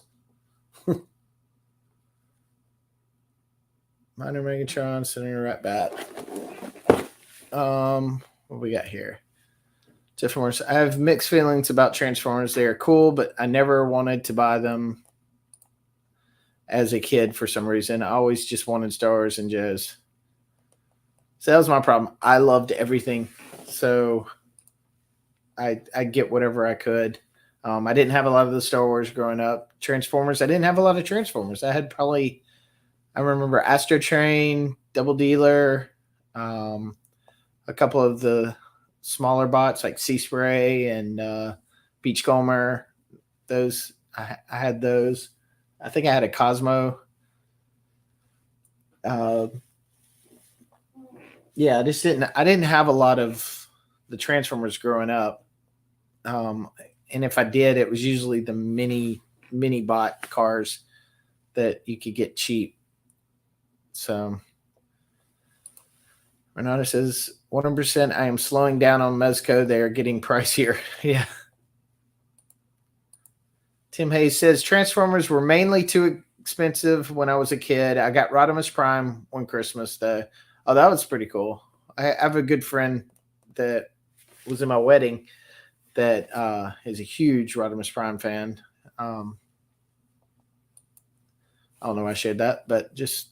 Minor Megatron, Senator Ratbat. What we got here? Transformers. I have mixed feelings about Transformers. They are cool, but I never wanted to buy them as a kid for some reason. I always just wanted Star Wars and Joe's. So that was my problem. I loved everything. So I get whatever I could. I didn't have a lot of the Star Wars growing up. Transformers, I didn't have a lot of Transformers. I had probably, I remember Astro Train, Double Dealer, a couple of the smaller bots like Sea Spray and Beachcomber. Those, I had those. I think I had a Cosmo. Yeah, I didn't have a lot of the Transformers growing up. And if I did, it was usually the mini bot cars that you could get cheap. So Renata says 100%. I am slowing down on Mezco. They are getting pricier. Yeah. Tim Hayes says Transformers were mainly too expensive when I was a kid. I got Rodimus Prime one Christmas though. Oh, that was pretty cool. I have a good friend that was in my wedding that is a huge Rodimus Prime fan. I don't know why I shared that, but just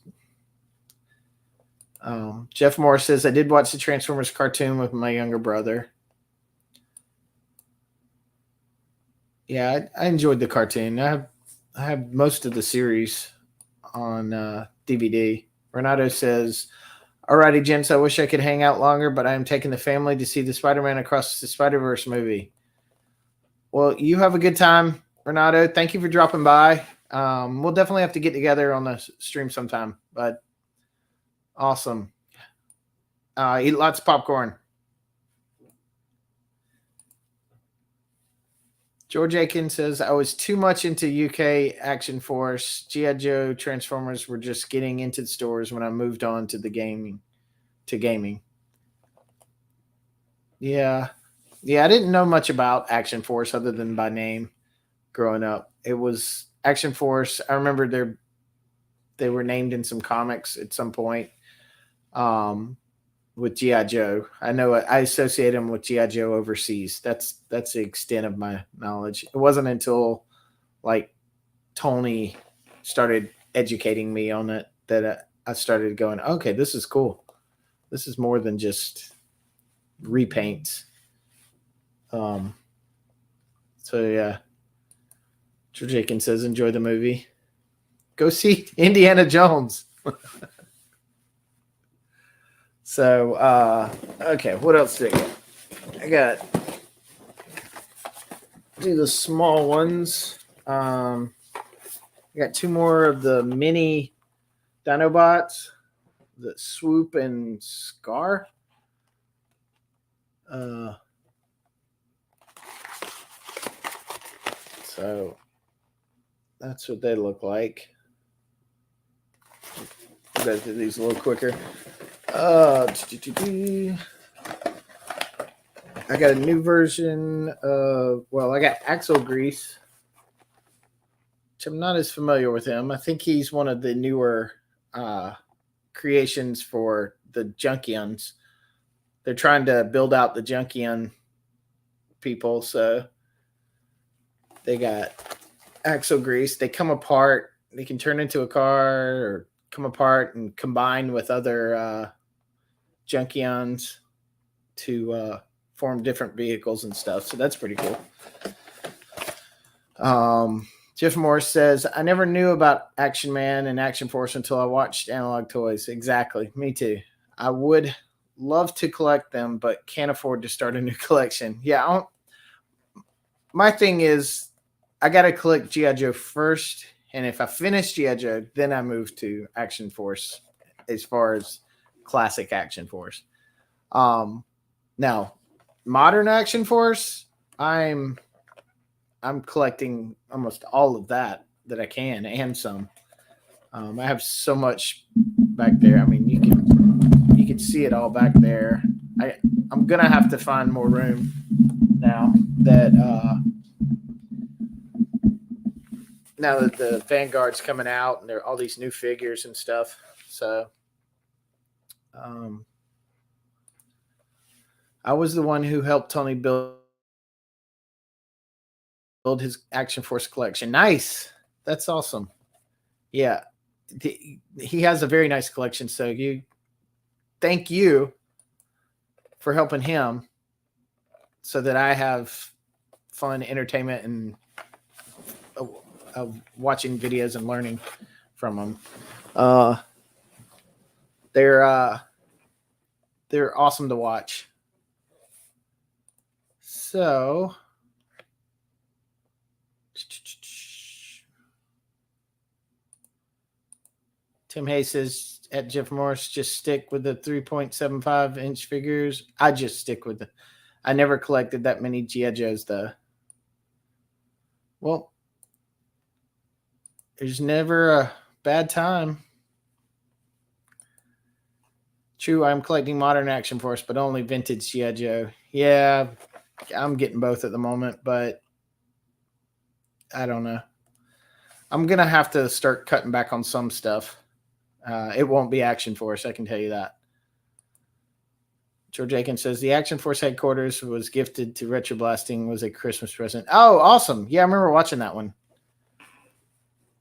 Jeff Moore says I did watch the Transformers cartoon with my younger brother. Yeah, I enjoyed the cartoon. I have most of the series on DVD. Renato says, "Alrighty, gents. I wish I could hang out longer, but I am taking the family to see the Spider-Man Across the Spider-Verse movie." Well, you have a good time, Renato. Thank you for dropping by. We'll definitely have to get together on the stream sometime. But awesome. Eat lots of popcorn. George Aiken says, I was too much into UK Action Force. G.I. Joe Transformers were just getting into the stores when I moved on to gaming. Yeah. Yeah, I didn't know much about Action Force other than by name growing up. It was Action Force. I remember they were named in some comics at some point with G.I. Joe. I know I associate them with G.I. Joe overseas. That's the extent of my knowledge. It wasn't until like Tony started educating me on it that I started going, okay, this is cool. This is more than just repaints. So yeah. George Aiken says, enjoy the movie. Go see Indiana Jones. So, okay, what else did I get? I got do the small ones. I got 2 more of the mini Dinobots, the Swoop and Scar. So that's what they look like. I'll go through these a little quicker. I got a new version of, well, I got Axle Grease, which I'm not as familiar with him. I think he's one of the newer creations for the Junkions. They're trying to build out the Junkion people, so they got Axle Grease. They come apart. They can turn into a car or come apart and combine with other Junkions to form different vehicles and stuff. So that's pretty cool. Jeff Morris says, I never knew about Action Man and Action Force until I watched Analog Toys. Exactly. Me too. I would love to collect them, but can't afford to start a new collection. Yeah. My thing is, I got to collect G.I. Joe first. And if I finish G.I. Joe, then I move to Action Force as far as classic Action Force. Now, modern Action Force, I'm collecting almost all of that I can and some. I have so much back there. I mean, you can see it all back there. I'm gonna have to find more room now that the Vanguard's coming out and there are all these new figures and stuff. So, I was the one who helped Tony build his Action Force collection. Nice. That's awesome. Yeah. He has a very nice collection. So thank you for helping him so that I have fun entertainment and of watching videos and learning from them. They're awesome to watch. So Tim Hayes says at Jeff Morris, just stick with the 3.75 inch figures. I just stick with I never collected that many G.I. Joes though. Well, there's never a bad time. True, I'm collecting modern Action Force, but only vintage G.I. Joe. Yeah, I'm getting both at the moment, but I don't know. I'm going to have to start cutting back on some stuff. It won't be Action Force, I can tell you that. George Aiken says the Action Force headquarters was gifted to Retro Blasting, was a Christmas present. Oh, awesome. Yeah, I remember watching that one.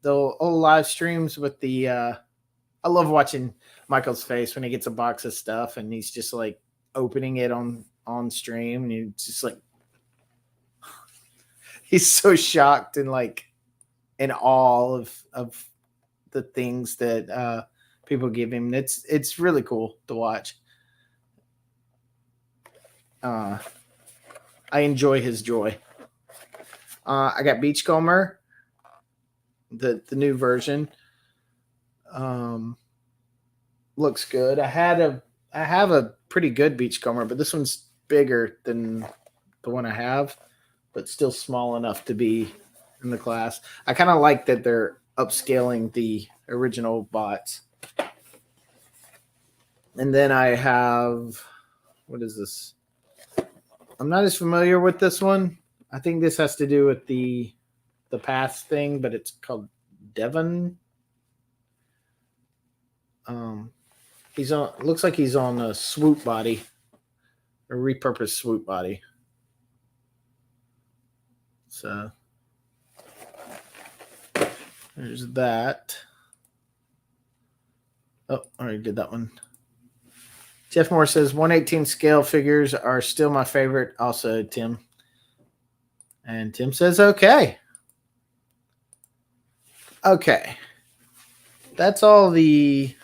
The old live streams with the I love watching Michael's face when he gets a box of stuff and he's just like opening it on stream and he's just like he's so shocked and like in awe of the things that people give him. It's really cool to watch. I enjoy his joy. I got Beachcomber, the new version. Looks good. I have a pretty good Beachcomber, but this one's bigger than the one I have, but still small enough to be in the class. I kind of like that they're upscaling the original bots. And then I have, what is this? I'm not as familiar with this one. I think this has to do with the path thing, but it's called Devon. He's on. Looks like he's on a swoop body, a repurposed swoop body. So there's that. Oh, I already did that one. Jeff Moore says 1/18 scale figures are still my favorite. Also, Tim. And Tim says, okay. Okay. That's all the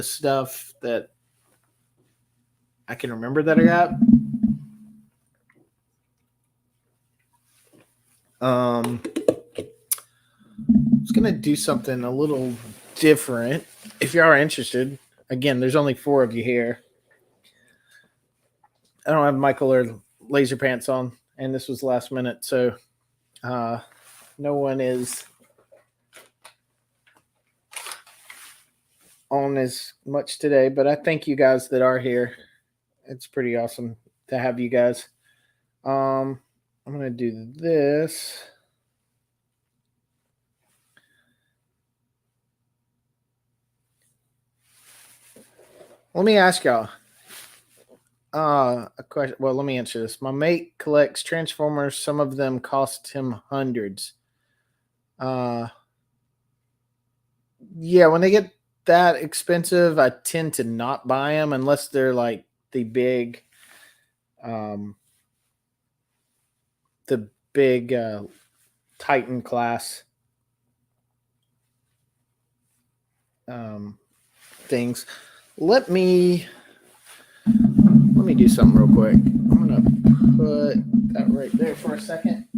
stuff that I can remember that I got. I was going to do something a little different. If you are interested, again, there's only 4 of you here. I don't have Michael or Laser Pants on, and this was last minute, so no one is on as much today, but I thank you guys that are here. It's pretty awesome to have you guys. I'm gonna do this. Let me ask y'all a question. Well, let me answer this. My mate collects Transformers. Some of them cost him hundreds. Yeah, when they get that expensive, I tend to not buy them unless they're like the big, um, the big Titan class things. Let me do something real quick. I'm gonna put that right there for a second.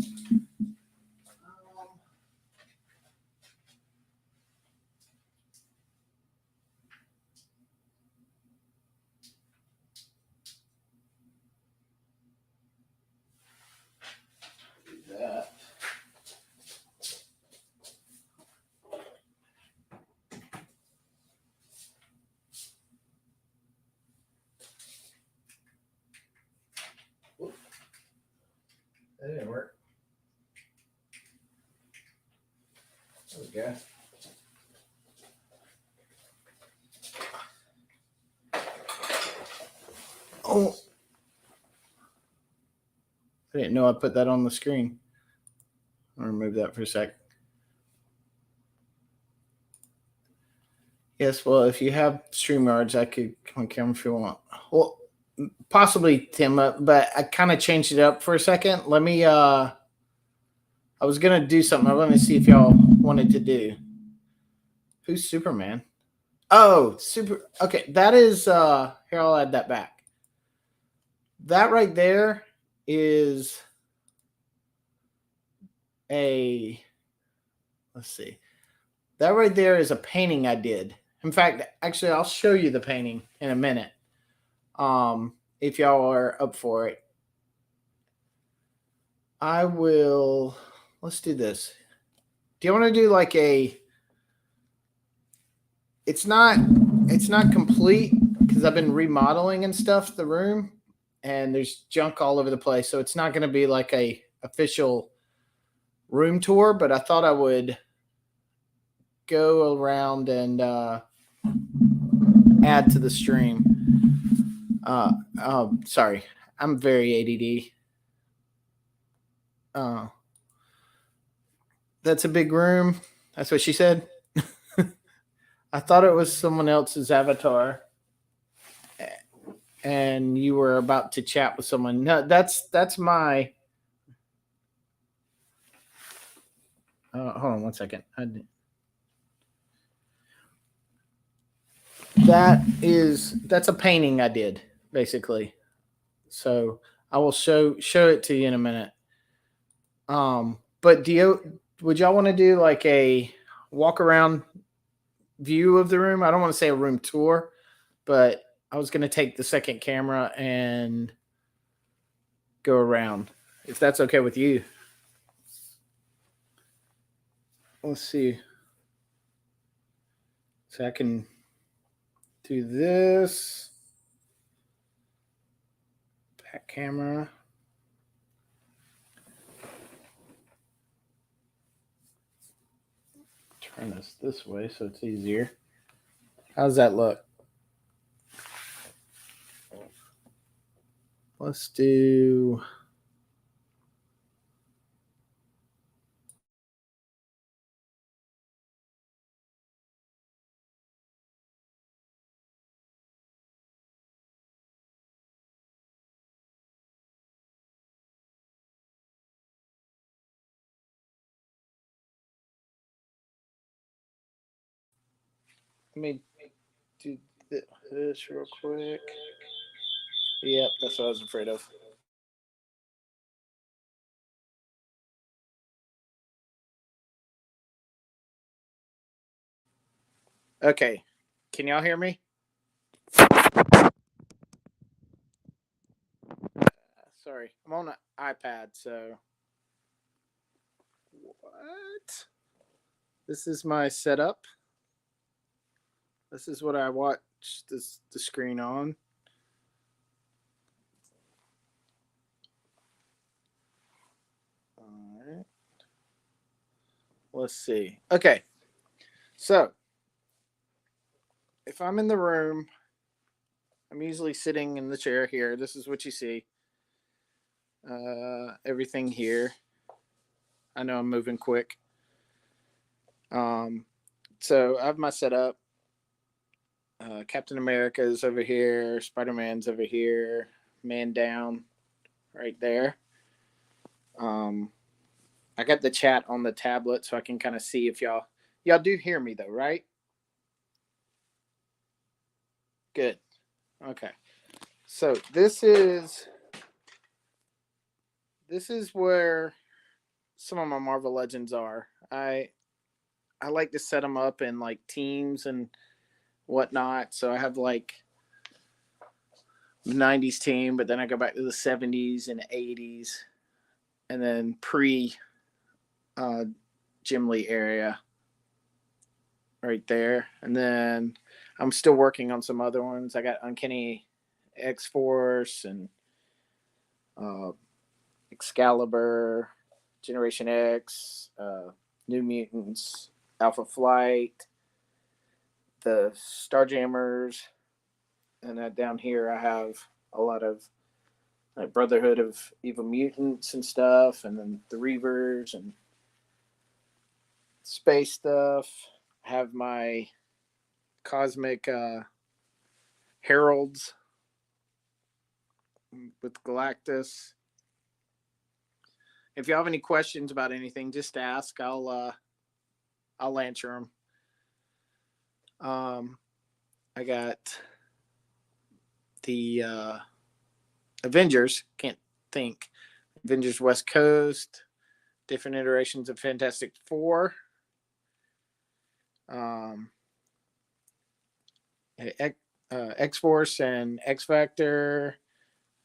That. That didn't work. There we go. Oh, I didn't know I put that on the screen. I'll remove that for a sec. Yes, well, if you have StreamYards, I could come on camera if you want. Well, possibly Tim, but I kind of changed it up for a second. Let me. I was gonna do something. I want to see if y'all wanted to do. Who's Superman? Oh, super. Okay, that is. Here, I'll add that back. That right there is a. Let's see. That right there is a painting I did. In fact, actually, I'll show you the painting in a minute. If y'all are up for it. I will. Let's do this. Do you want to do like a? It's not. It's not complete because I've been remodeling and stuff the room, and there's junk all over the place. So it's not going to be like a official room tour. But I thought I would go around and add to the stream. Sorry, I'm very ADD. That's a big room. That's what she said. I thought it was someone else's avatar, and you were about to chat with someone. No, that's my. Hold on one second. That's a painting I did basically. So I will show it to you in a minute. But would y'all want to do like a walk around view of the room? I don't want to say a room tour, but I was going to take the second camera and go around, if that's okay with you. Let's see. So I can do this. Back camera. Turn this way so it's easier. How's that look? Let's do. Let me do this real quick. Yep, that's what I was afraid of. Okay. Can y'all hear me? Sorry. I'm on an iPad, so. What? This is my setup. This is what I watch the screen on. let's see. Okay, so if I'm in the room, I'm usually sitting in the chair here. This is what you see. Everything here. I know I'm moving quick. So I have my setup. Captain America is over here. Spider-Man's over here. Man down, right there. I got the chat on the tablet, so I can kind of see if y'all do hear me though, right? Good. Okay. So this is where some of my Marvel Legends are. I like to set them up in like teams and whatnot. So I have like the 90s team, but then I go back to the 70s and 80s, and then pre Jim Lee area right there. And then I'm still working on some other ones. I got Uncanny X Force and Excalibur, Generation X, New Mutants, Alpha Flight, the Starjammers, and down here I have a lot of like Brotherhood of Evil Mutants and stuff, and then the Reavers and space stuff. I have my Cosmic Heralds with Galactus. If you have any questions about anything, just ask. I'll answer them. I got the Avengers. Can't think. Avengers West Coast. Different iterations of Fantastic Four. X Force and X Factor.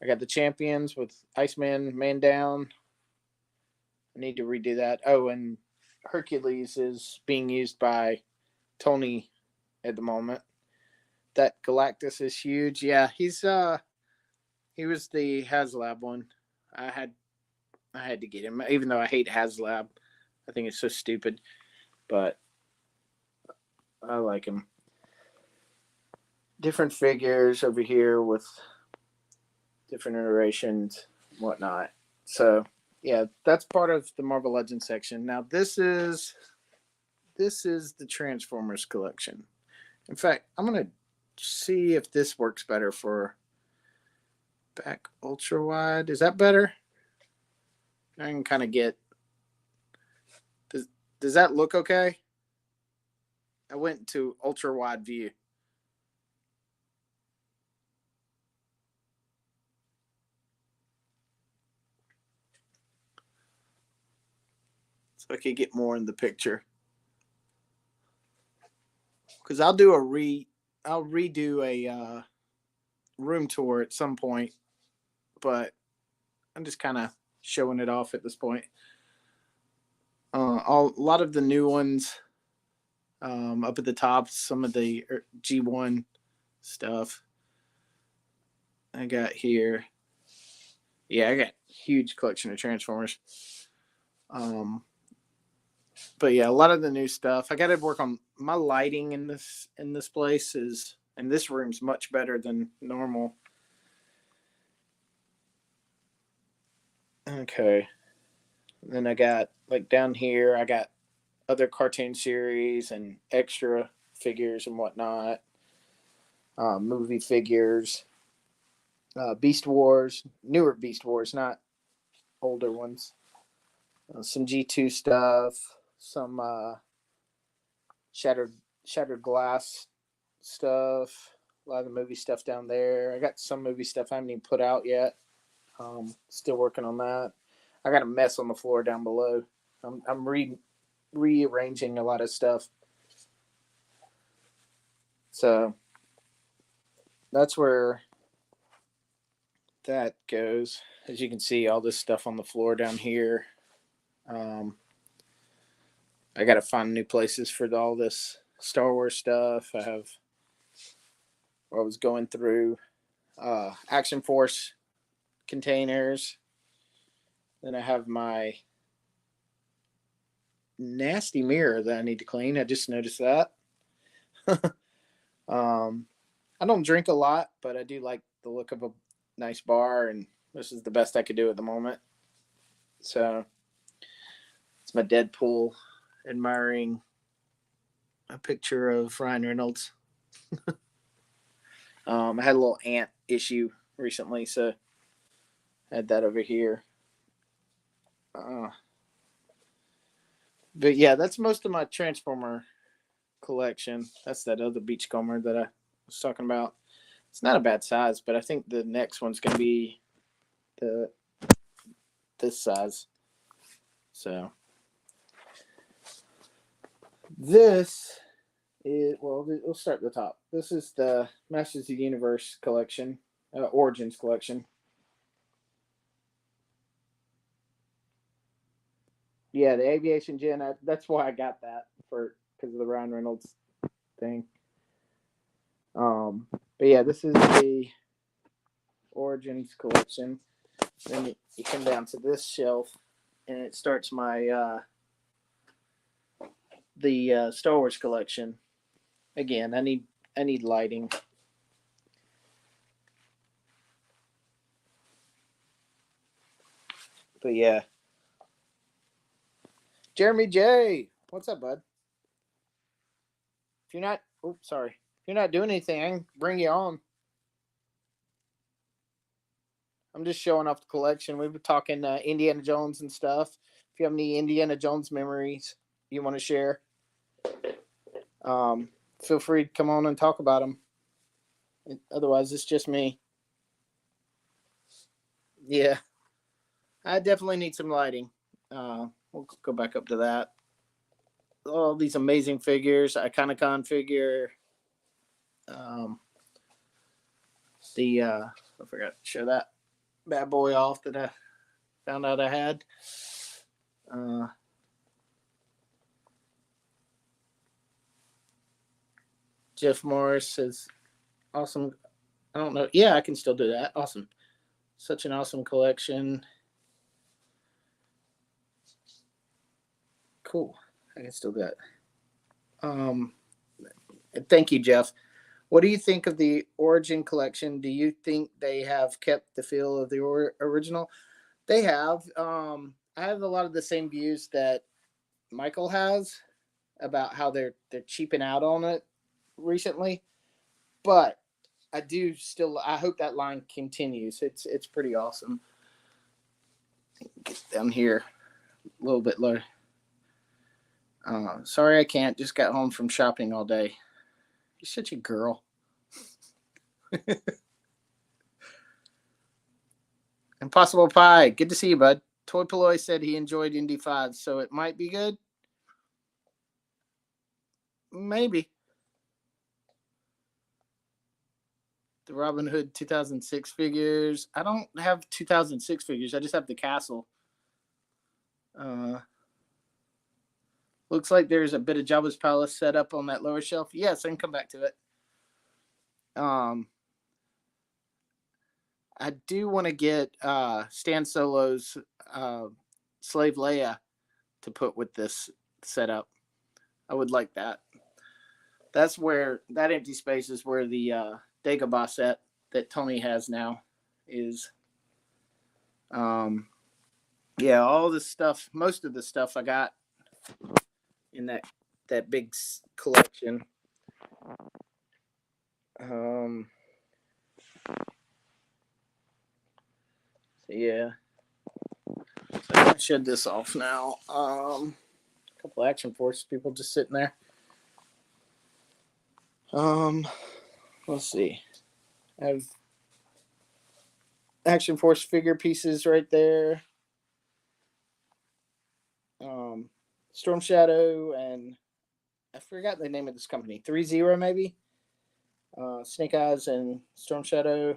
I got the Champions with Iceman, Man Down. I need to redo that. Oh, and Hercules is being used by Tony at the moment. That Galactus is huge. Yeah, he was the HasLab one. I had to get him, even though I hate HasLab. I think it's so stupid, but I like him. Different figures over here with different iterations and whatnot. So yeah, that's part of the Marvel Legends section. Now this is the Transformers collection. In fact, I'm gonna see if this works better for back ultra wide. Is that better? I can kind of get. Does that look okay? I went to ultra wide view. So I could get more in the picture. Because I'll redo a room tour at some point, but I'm just kind of showing it off at this point. A lot of the new ones up at the top, some of the G1 stuff I got here. Yeah, I got a huge collection of Transformers. But yeah, a lot of the new stuff. I got to work on my lighting in this place and this room's much better than normal. Okay. Then I got like down here, I got other cartoon series and extra figures and whatnot. Movie figures, Beast Wars, newer Beast Wars, not older ones. Some G2 stuff, some shattered glass stuff. A lot of the movie stuff down there. I got some movie stuff I haven't even put out yet. Still working on that. I got a mess on the floor down below. I'm rearranging a lot of stuff. So that's where that goes. As you can see, all this stuff on the floor down here. I got to find new places for all this Star Wars stuff. I was going through Action Force containers. Then I have my nasty mirror that I need to clean. I just noticed that. I don't drink a lot, but I do like the look of a nice bar, and this is the best I could do at the moment. So it's my Deadpool admiring a picture of Ryan Reynolds. I had a little ant issue recently, so I had that over here. Uh, but yeah, that's most of my Transformer collection. That's that other beachcomber that I was talking about. It's not a bad size, but I think the next one's going to be the this size. So this is, well, we'll start at the top. This is the Masters of the Universe collection, Origins collection. Yeah, the Aviation Gen. That's why I got that because of the Ryan Reynolds thing. But yeah, this is the Origins collection. Then you come down to this shelf, and it starts my the Star Wars collection. Again, I need lighting. But yeah, Jeremy J, what's up, bud? If you're not, oops, sorry, if you're not doing anything, I can bring you on. I'm just showing off the collection. We were talking Indiana Jones and stuff. If you have any Indiana Jones memories you want to share, um, feel free to come on and talk about them. Otherwise, it's just me. Yeah, I definitely need some lighting. We'll go back up to that. All these amazing figures, Iconicon figure. Um, I forgot to show that bad boy off that I found out I had. Uh, Jeff Morris says, awesome. I don't know. Yeah, I can still do that. Awesome. Such an awesome collection. Cool. I can still do that. Thank you, Jeff. What do you think of the Origin collection? Do you think they have kept the feel of the original? They have. I have a lot of the same views that Michael has about how they're cheaping out on it recently, but I do still. I hope that line continues. It's pretty awesome. Get down here a little bit lower. Sorry, I can't. Just got home from shopping all day. You're such a girl. Impossible Pie. Good to see you, bud. Toy Palloy said he enjoyed Indy 5, so it might be good. Maybe. The Robin Hood 2006 figures. I don't have 2006 figures. I just have the castle. Looks like there's a bit of Jabba's Palace set up on that lower shelf. Yes, I can come back to it. I do want to get Stan Solo's Slave Leia to put with this setup. I would like that. That's where that empty space is where the Dagobah set that Tony has now is. Yeah, all this stuff, most of the stuff I got in that big collection. So yeah. So I'm gonna shed this off now. A couple Action Force people just sitting there. Let's see. I have Action Force figure pieces right there. Storm Shadow and I forgot the name of this company. 3-0 maybe. Snake Eyes and Storm Shadow.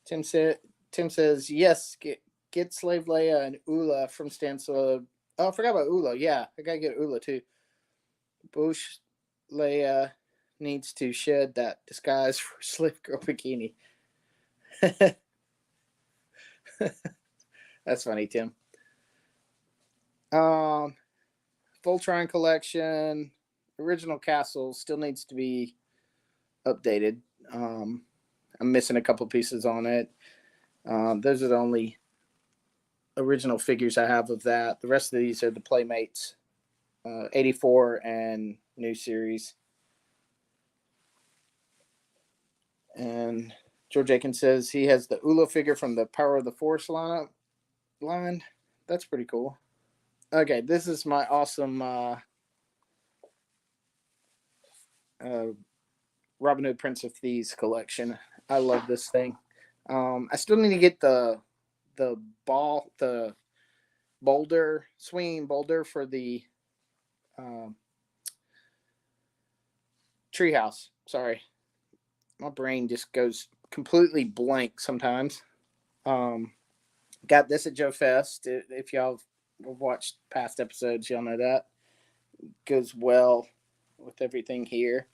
Tim says yes. Get Slave Leia and Ula from Stansela. Oh, I forgot about Ula. Yeah, I gotta get Ula too. Bush Leia needs to shed that disguise for slave girl bikini. That's funny, Tim. Voltron collection, original castle still needs to be updated. Um, I'm missing a couple pieces on it. Those are the only original figures I have of that. The rest of these are the Playmates, 84 and new series. And George Aiken says he has the Ula figure from the Power of the Force line. That's pretty cool. Okay, this is my awesome Robin Hood Prince of Thieves collection. I love this thing. I still need to get the boulder, swinging boulder for the um, treehouse. Sorry, my brain just goes completely blank sometimes. Um, got this at Joe Fest. If y'all have watched past episodes, y'all know that goes well with everything here.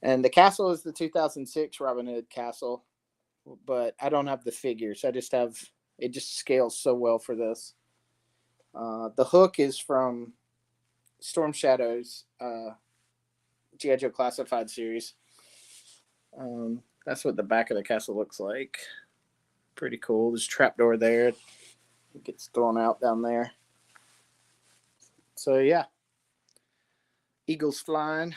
And the castle is the 2006 Robin Hood castle, but I don't have the figures. I just have it. Just scales so well for this. The hook is from Storm Shadows, G.I. Joe Classified series. That's what the back of the castle looks like. Pretty cool. There's a trapdoor there. It gets thrown out down there. So yeah, eagles flying.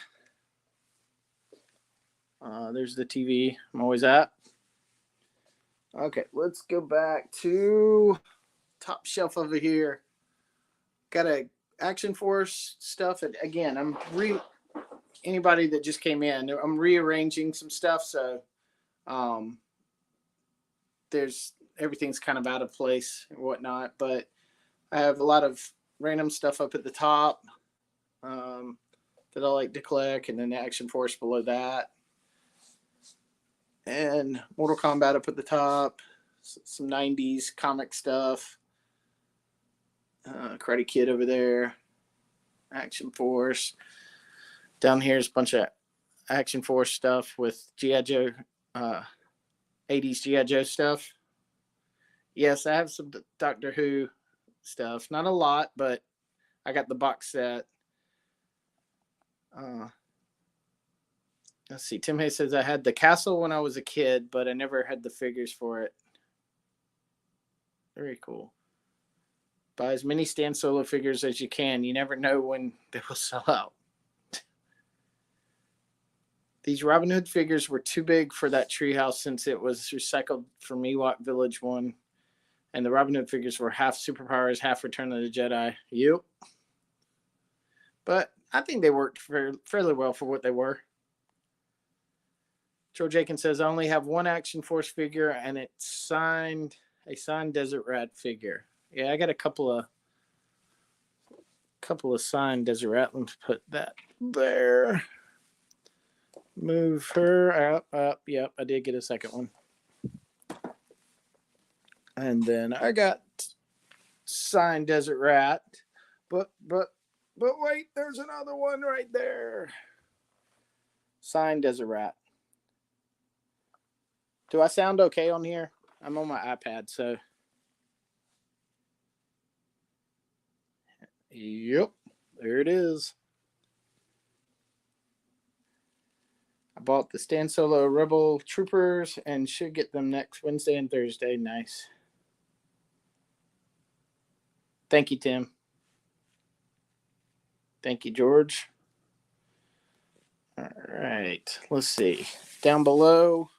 There's the TV I'm always at. Okay, let's go back to top shelf over here. Got a Action Force stuff. And again, anybody that just came in, I'm rearranging some stuff, so there's everything's kind of out of place and whatnot. But I have a lot of random stuff up at the top that I like to collect, and then the Action Force below that, and Mortal Kombat up at the top. Some 90s comic stuff. Karate Kid over there. Action Force. Down here is a bunch of Action Force stuff with G.I. Joe, 80s G.I. Joe stuff. Yes, I have some Doctor Who stuff. Not a lot, but I got the box set. Let's see. Tim Hayes says I had the castle when I was a kid, but I never had the figures for it. Very cool. Buy as many Stan Solo figures as you can. You never know when they will sell out. These Robin Hood figures were too big for that treehouse since it was recycled from Ewok Village 1. And the Robin Hood figures were half Superpowers, half Return of the Jedi. Yep. But I think they worked fairly well for what they were. George Aiken says, I only have one Action Force figure, and it's a signed Desert Rat figure. Yeah, I got a couple of signed Desert Rat. Let's put that there. Move her up. Yep, I did get a second one. And then I got signed Desert Rat. But wait, there's another one right there. Signed Desert Rat. Do I sound okay on here? I'm on my iPad, so. Yep, there it is. I bought the Stan Solo Rebel Troopers and should get them next Wednesday and Thursday. Nice. Thank you, Tim. Thank you, George. All right, let's see. Down below,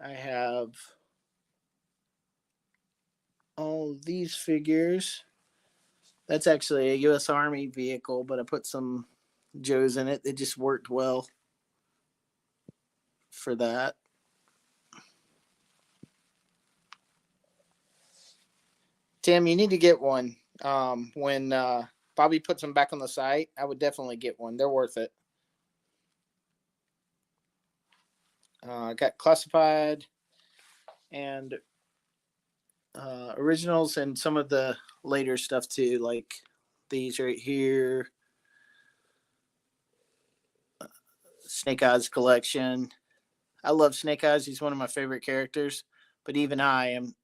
I have all these figures. That's actually a U.S. Army vehicle, but I put some Joes in it. They just worked well for that. Tim, you need to get one. When Bobby puts them back on the site, I would definitely get one. They're worth it. I got classified and originals and some of the later stuff too, like these right here. Snake Eyes collection. I love Snake Eyes. He's one of my favorite characters, but even I am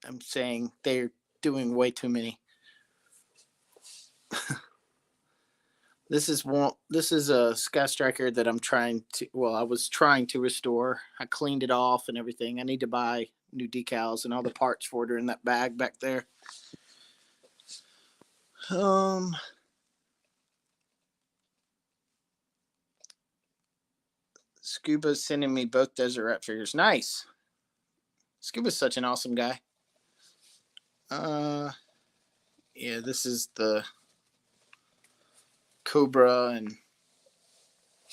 I'm saying they're doing way too many. This is a Sky Striker that I was trying to restore. I cleaned it off and everything. I need to buy new decals and all the parts for it are in that bag back there. Scuba's sending me both Desert Rat figures. Nice. Scuba's such an awesome guy. Yeah, this is the Cobra and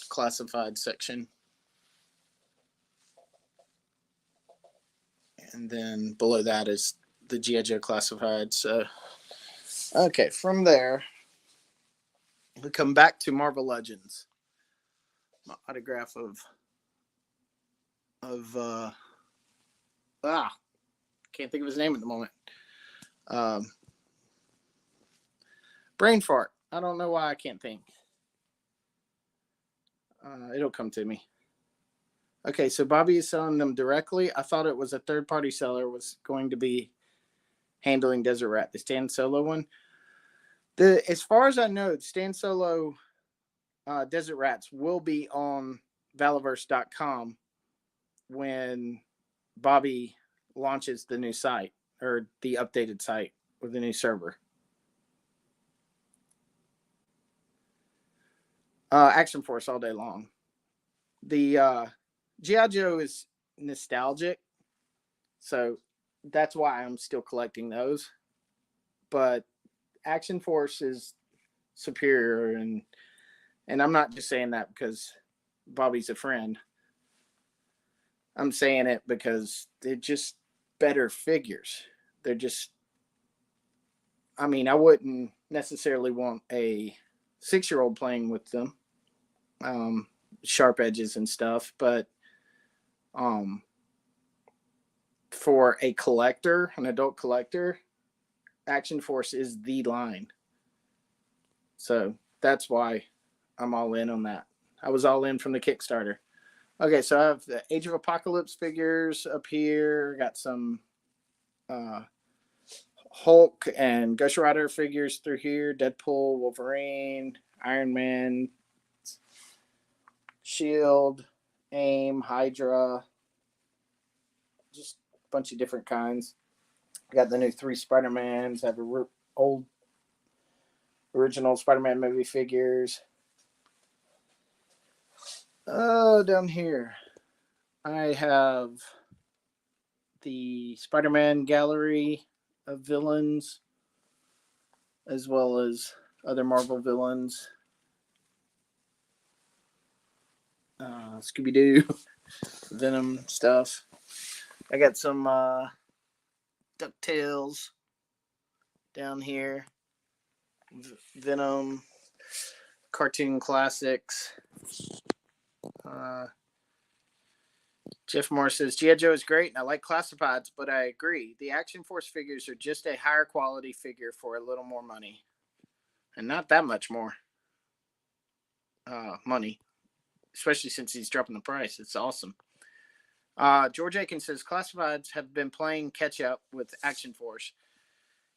classified section. And then below that is the G.I. Joe classified. So, okay, from there, we come back to Marvel Legends. My autograph can't think of his name at the moment. Brain fart. I don't know why I can't think. It'll come to me. Okay, so Bobby is selling them directly. I thought it was a third-party seller was going to be handling Desert Rat, the Stan Solo one. As far as I know, Stan Solo Desert Rats will be on Valiverse.com when Bobby launches the new site or the updated site with the new server. Action Force all day long. The G.I. Joe is nostalgic, so that's why I'm still collecting those. But Action Force is superior, and I'm not just saying that because Bobby's a friend. I'm saying it because they're just better figures. They're just, I mean, I wouldn't necessarily want a 6-year-old playing with them, sharp edges and stuff, but for a collector, an adult collector, Action Force is the line. So that's why I'm all in on that. I was all in from the Kickstarter. Okay, so I have the Age of Apocalypse figures up here. Got some Hulk and Ghost Rider figures through here. Deadpool, Wolverine, Iron Man, Shield, AIM, Hydra. Just a bunch of different kinds. Got the new 3 Spider-Mans. I have old original Spider-Man movie figures. Down here, I have the Spider-Man gallery of villains, as well as other Marvel villains. Scooby-Doo, Venom stuff. I got some DuckTales down here. Venom, cartoon classics. Jeff Moore says, G.I. Joe is great and I like classifieds, but I agree. The Action Force figures are just a higher quality figure for a little more money. And not that much more money, especially since he's dropping the price. It's awesome. George Aiken says, classifieds have been playing catch up with Action Force.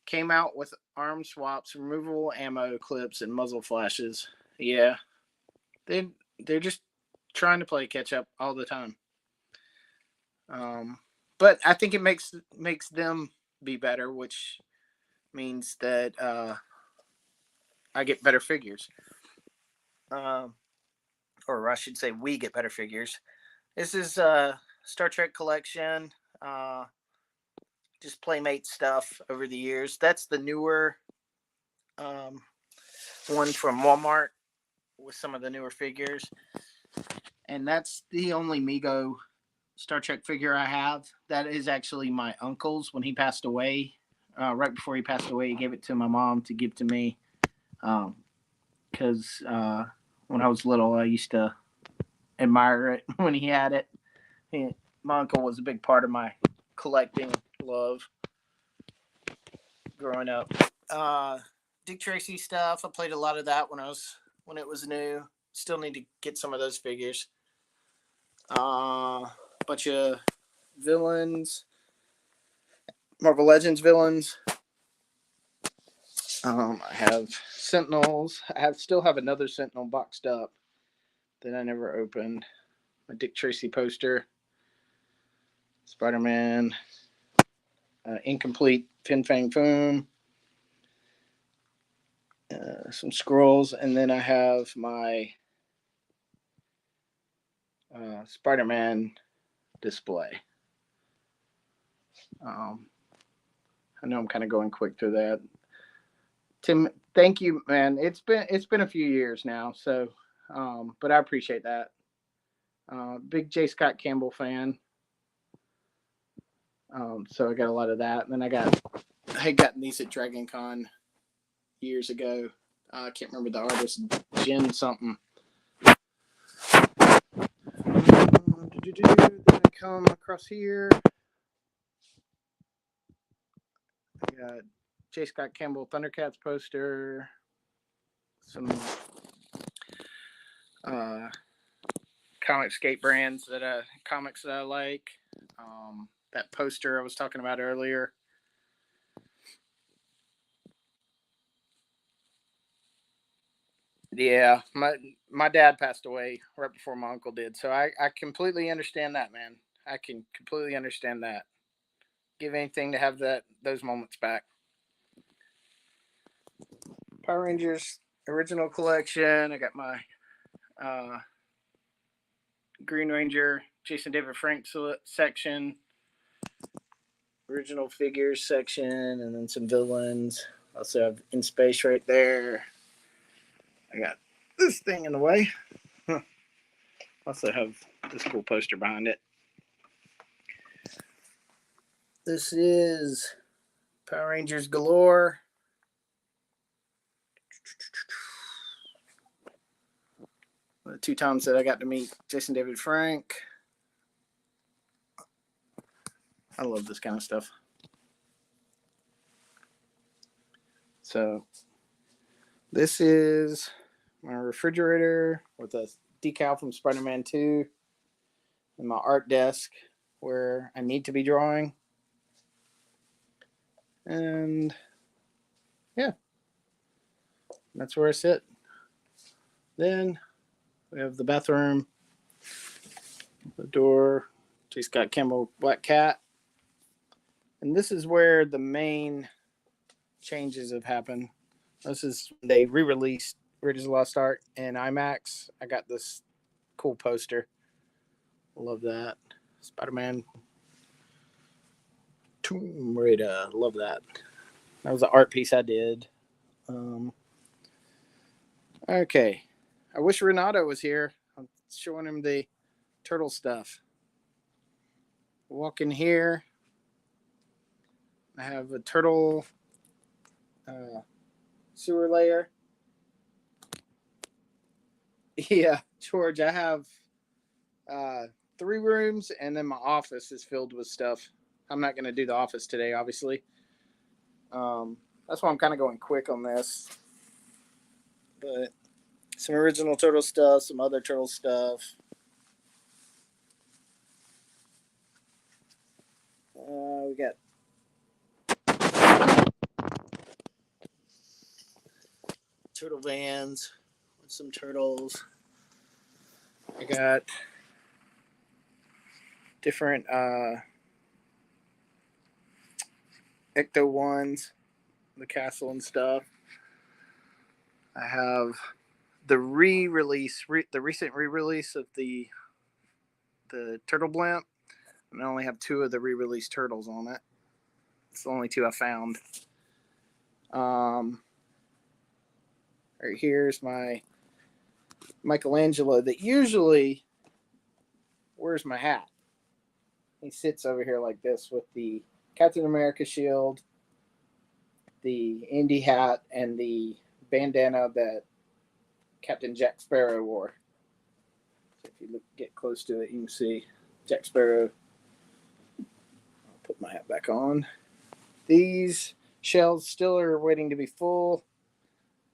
Came out with arm swaps, removable ammo clips, and muzzle flashes. Yeah. They're just trying to play catch up all the time. But I think it makes them be better, which means that I get better figures. Or I should say we get better figures. This is Star Trek collection. Just Playmate stuff over the years. That's the newer one from Walmart with some of the newer figures. And that's the only Mego Star Trek figure I have. That is actually my uncle's when he passed away. Right before he passed away, he gave it to my mom to give to me. Because when I was little, I used to admire it when he had it. My uncle was a big part of my collecting love growing up. Dick Tracy stuff. I played a lot of that when it was new. Still need to get some of those figures. Bunch of villains. Marvel Legends villains. I have Sentinels. Still have another Sentinel boxed up that I never opened. My Dick Tracy poster. Spider-Man. Incomplete Fin Fang Foom. Some scrolls, and then I have my Spider-Man display. I know I'm kind of going quick through that. Tim, thank you, man. It's been a few years now, so but I appreciate that. Big J. Scott Campbell fan. So I got a lot of that. And then I had gotten these at Dragon Con years ago. I can't remember the artist, Jen something. Then I come across here. I got J. Scott Campbell Thundercats poster. Some comic skate brands comics that I like. That poster I was talking about earlier. Yeah, my dad passed away right before my uncle did, so I completely understand that, man. I can completely understand that. Give anything to have those moments back. Power Rangers original collection. I got my Green Ranger Jason David Frank section, original figures section, and then some villains. Also have In Space right there. I got this thing in the way. Also have this cool poster behind it. This is Power Rangers galore. The 2 times that I got to meet Jason David Frank. I love this kind of stuff. So this is my refrigerator with a decal from Spider-Man 2 and my art desk where I need to be drawing. And yeah, that's where I sit. Then we have the bathroom, the door, J. Scott Campbell Black Cat. And this is where the main changes have happened. This is they re-released Raiders of the Lost Ark in IMAX. I got this cool poster. Love that. Spider-Man Tomb Raider. Love that. That was an art piece I did. Okay. I wish Renato was here. I'm showing him the turtle stuff. Walk in here. I have a turtle sewer layer. Yeah, George, I have 3 rooms, and then my office is filled with stuff. I'm not going to do the office today, obviously. That's why I'm kind of going quick on this. But some original turtle stuff, some other turtle stuff. We got turtle vans with some turtles. I got different Ecto ones, the castle and stuff. I have the recent re-release of the Turtle Blimp. And I only have 2 of the re-released turtles on it. It's the only 2 I found. Right here's my Michelangelo that usually wears my hat. He sits over here like this with the Captain America shield, the Indy hat, and the bandana that Captain Jack Sparrow wore. So if you get close to it, you can see Jack Sparrow. I'll put my hat back on. These shelves still are waiting to be full.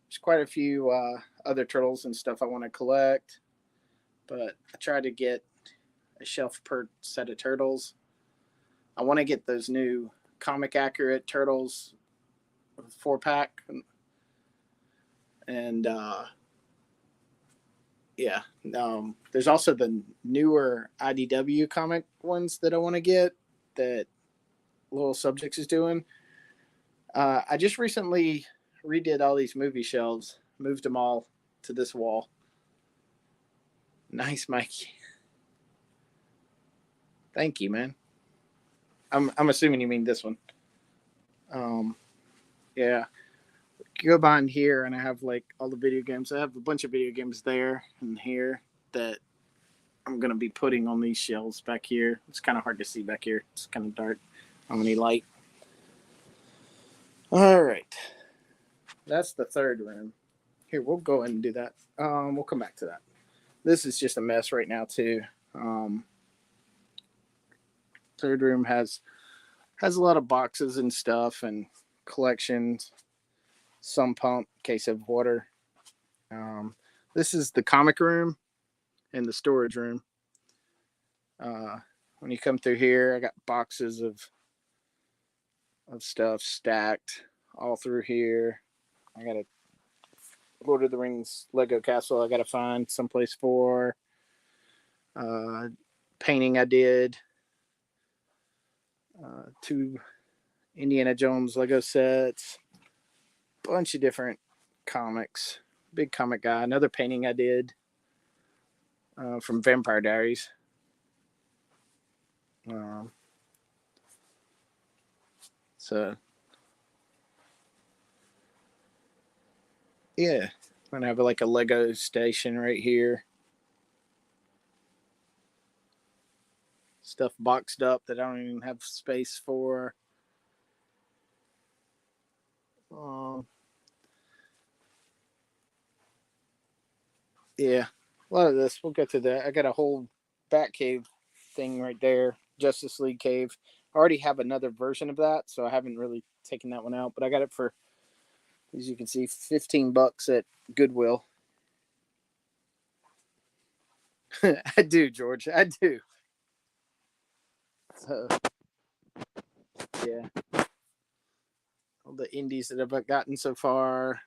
There's quite a few other turtles and stuff I want to collect, but I try to get a shelf per set of turtles. I want to get those new comic accurate Turtles 4-pack. And yeah, there's also the newer IDW comic ones that I want to get that Little Subjects is doing. I just recently redid all these movie shelves, moved them all to this wall. Nice, Mikey. Thank you, man. I'm assuming you mean this one. Yeah. Go behind here, and I have like all the video games. I have a bunch of video games there and here that I'm gonna be putting on these shelves back here. It's kind of hard to see back here. It's kind of dark. I don't need light. All right, that's the third room. Here, we'll go ahead and do that. We'll come back to that. This is just a mess right now too. Third room has a lot of boxes and stuff and collections. Some pump, case of water. This is the comic room and the storage room. When you come through here, I got boxes of stuff stacked all through here. I got a Lord of the Rings Lego castle I got to find someplace for. Painting I did. 2 Indiana Jones Lego sets. Bunch of different comics. Big comic guy. Another painting I did from Vampire Diaries. So yeah, I'm gonna have like a Lego station right here. Stuff boxed up that I don't even have space for. Yeah, a lot of this. We'll get to that. I got a whole Batcave thing right there. Justice League cave. I already have another version of that, so I haven't really taken that one out. But I got it for, as you can see, $15 at Goodwill. I do, George. I do. So, yeah. All the indies that I've gotten so far.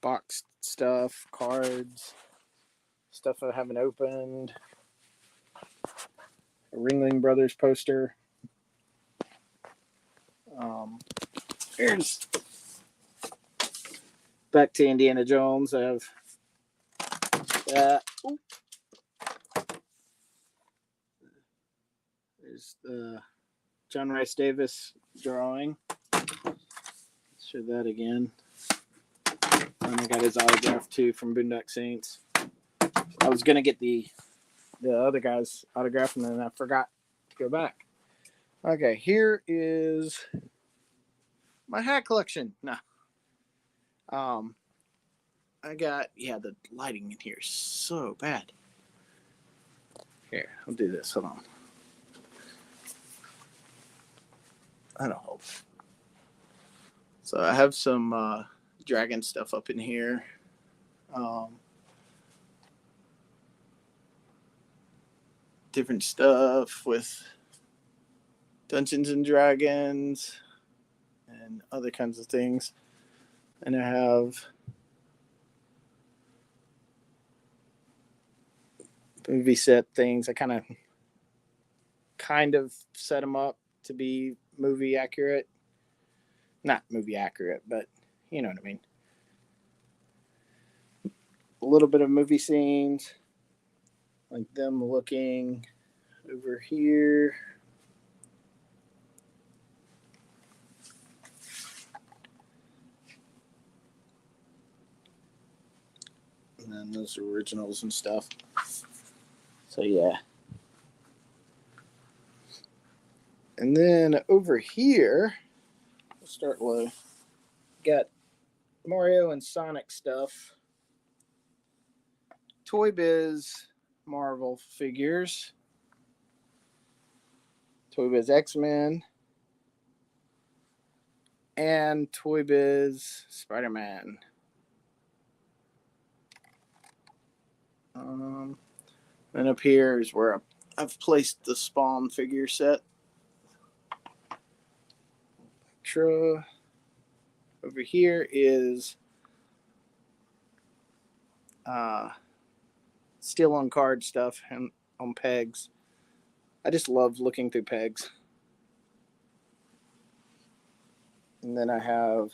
Boxed stuff, cards, stuff I haven't opened. A Ringling Brothers poster. Here's back to Indiana Jones. I have that. There's the John Rice Davis drawing. Let's show that again. And I got his autograph too from Boondock Saints. I was gonna get the other guy's autograph, and then I forgot to go back. Okay, here is my hat collection. No. I got, the lighting in here is so bad. Here, I'll do this. Hold on. That'll help. So I have some dragon stuff up in here. Different stuff with Dungeons and Dragons and other kinds of things. And I have movie set things. I kind of set them up to be movie accurate. Not movie accurate, but you know what I mean. A little bit of movie scenes, like them looking over here. And then those originals and stuff. So yeah. And then over here, we'll start low. Got Mario and Sonic stuff. Toy Biz Marvel figures. Toy Biz X-Men. And Toy Biz Spider-Man. And up here is where I've placed the Spawn figure set. Ultra. Over here is steel on card stuff and on pegs. I just love looking through pegs. And then I have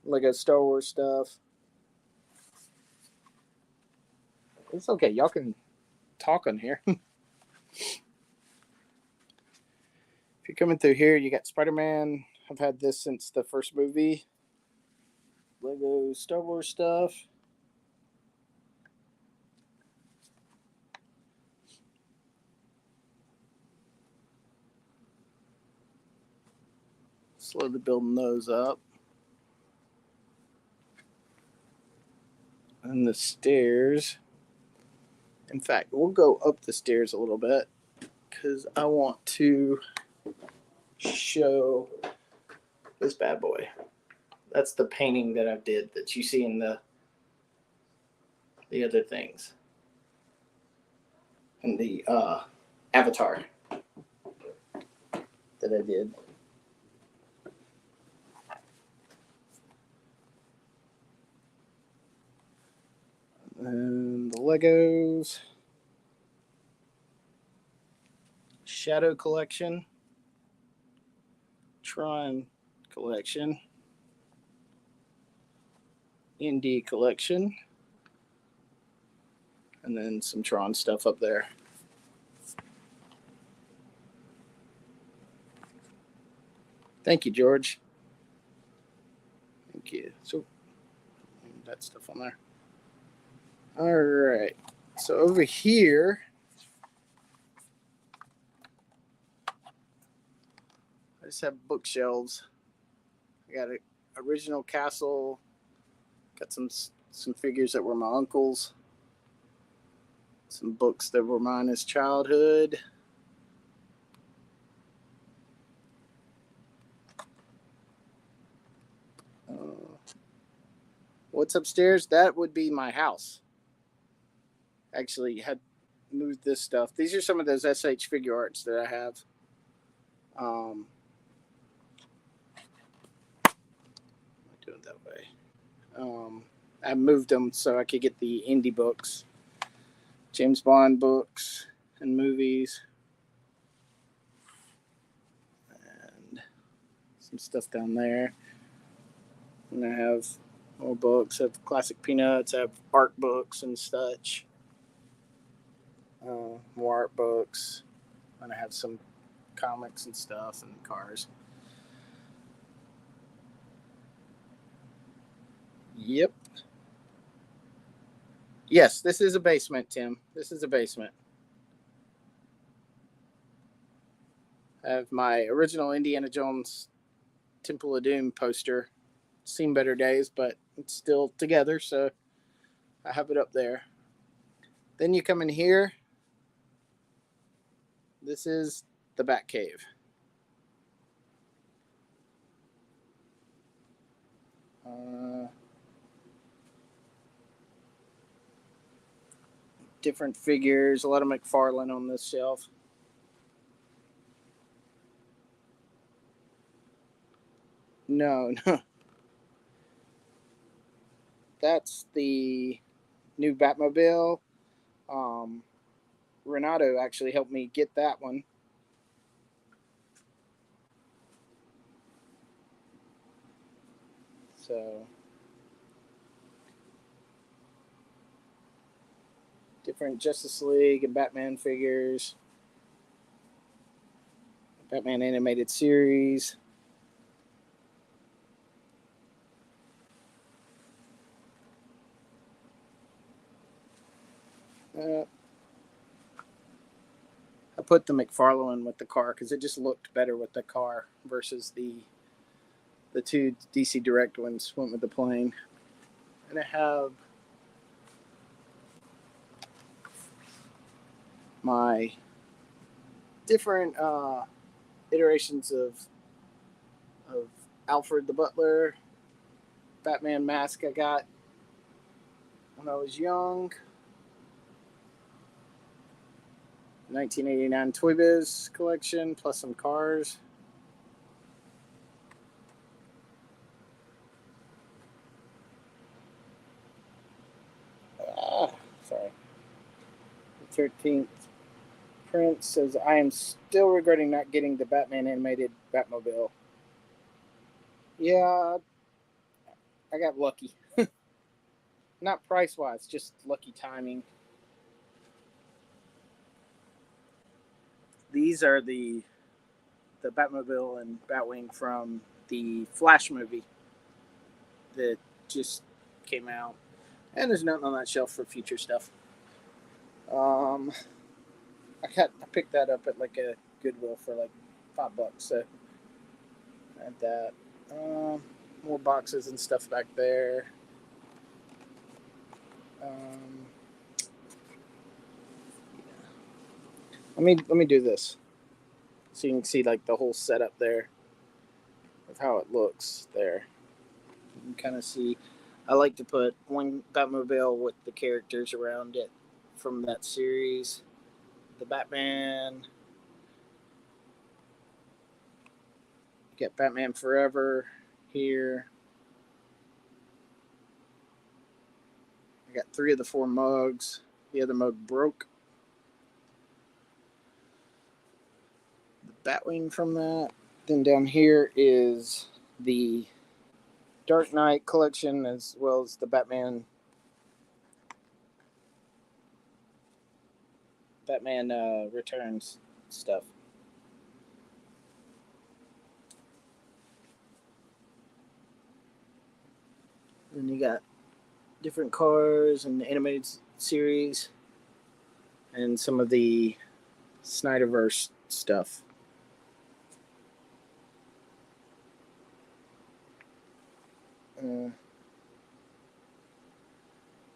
Lego Star Wars stuff. It's okay. Y'all can talk on here. If you're coming through here, you got Spider-Man. I've had this since the first movie. Lego Star Wars stuff. Slowly building those up. And the stairs. In fact, we'll go up the stairs a little bit because I want to show this bad boy. That's the painting that I did that you see in the other things. And the avatar that I did. And the Legos. Shadow collection. Tron collection. Indie collection. And then some Tron stuff up there. Thank you, George. Thank you. So, that stuff on there. All right. So over here, I just have bookshelves. I got an original castle. Got some figures that were my uncle's. Some books that were mine as childhood. What's upstairs? That would be my house. Actually, had moved this stuff. These are some of those SH figure arts that I have. I do it that way. I moved them so I could get the indie books, James Bond books, and movies, and some stuff down there. And I have more books. I have Classic Peanuts. I have art books and such. More art books. And I have some comics and stuff and cars. Yep. Yes, this is a basement, Tim. This is a basement. I have my original Indiana Jones Temple of Doom poster. Seen better days, but it's still together, so I have it up there. Then you come in here. This is the Bat Cave. Different figures, a lot of McFarlane on this shelf. No. That's the new Batmobile. Renato actually helped me get that one. So, different Justice League and Batman figures. Batman animated series. I put the McFarlane with the car because it just looked better with the car versus the two DC Direct ones went with the plane. And I have my different iterations of Alfred the Butler Batman mask I got when I was young. 1989 Toy Biz collection plus some cars. 13th. Prince says, I am still regretting not getting the Batman animated Batmobile. Yeah, I got lucky. Not price wise, just lucky timing. These are the Batmobile and Batwing from the Flash movie that just came out. And there's nothing on that shelf for future stuff. I picked that up at like a Goodwill for like $5. So I had that. More boxes and stuff back there. Let me do this so you can see like the whole setup there of how it looks there. You can kind of see. I like to put one Batmobile with the characters around it from that series. The Batman. You get Batman Forever here. I got 3 of the 4 mugs. The other mug broke. The Batwing from that. Then down here is the Dark Knight collection as well as the Batman Returns stuff. Then you got different cars and the animated series and some of the Snyderverse stuff.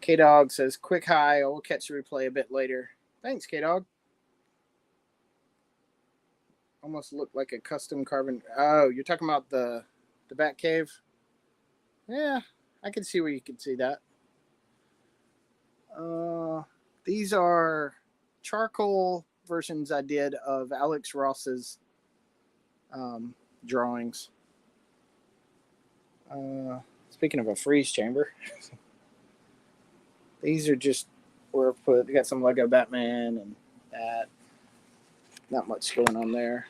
K-Dog says, quick hi, I will catch the replay a bit later. Thanks, K-Dog. Almost looked like a custom carbon. Oh, you're talking about the Bat Cave? Yeah, I can see where you can see that. These are charcoal versions I did of Alex Ross's drawings. Speaking of a freeze chamber, these are just where I got some Lego Batman and that. Not much going on there.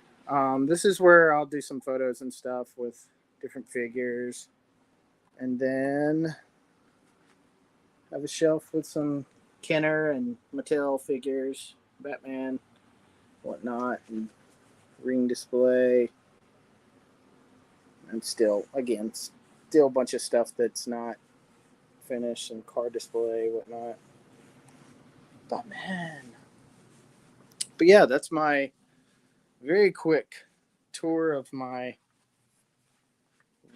This is where I'll do some photos and stuff with different figures. And then have a shelf with some Kenner and Mattel figures, Batman, whatnot, and ring display. And still a bunch of stuff that's not finished and car display, whatnot. Batman. But yeah, that's my very quick tour of my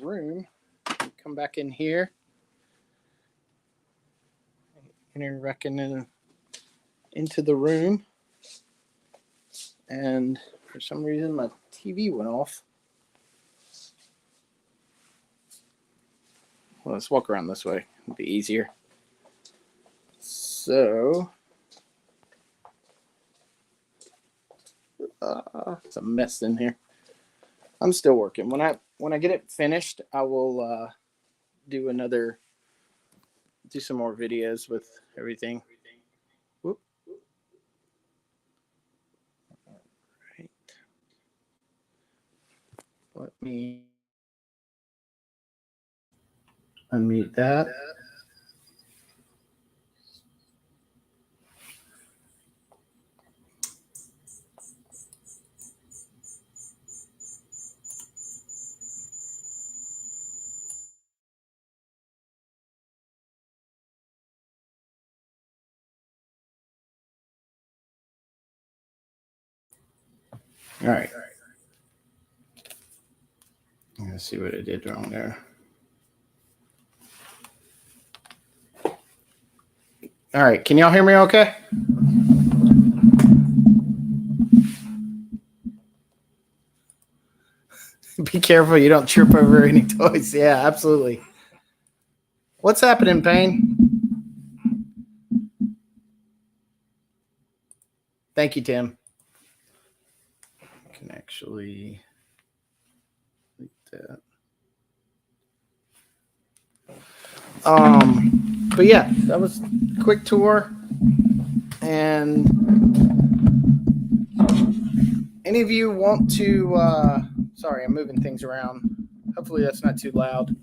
room. Come back in here. Interreckoning into the room. And for some reason, my TV went off. Well, let's walk around this way. It'll be easier. So, it's a mess in here. I'm still working. When I get it finished, I will do some more videos with everything. Whoop. All right. Let me unmute that. All right. Let's see what I did wrong there. All right. Can y'all hear me okay? Be careful you don't trip over any toys. Yeah, absolutely. What's happening, Payne? Thank you, Tim. I can actually delete that. But yeah, that was a quick tour. And any of you want to sorry, I'm moving things around. Hopefully that's not too loud.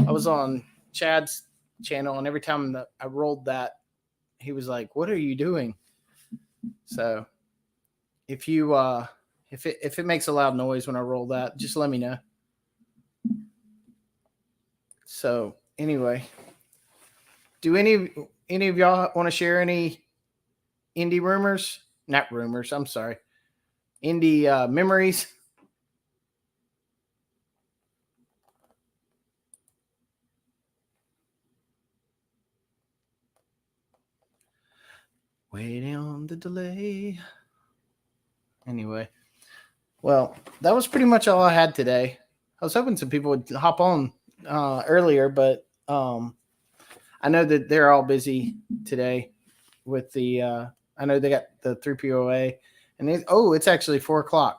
I was on Chad's channel, and every time that I rolled that, he was like, "What are you doing?" So if you if it makes a loud noise when I roll that, just let me know. So anyway, do any of y'all want to share any indie rumors? Not rumors. I'm sorry. Indie memories. Waiting on the delay. Anyway, well, that was pretty much all I had today. I was hoping some people would hop on earlier, but I know that they're all busy today with the. I know they got the 3POA, and it's actually 4:00.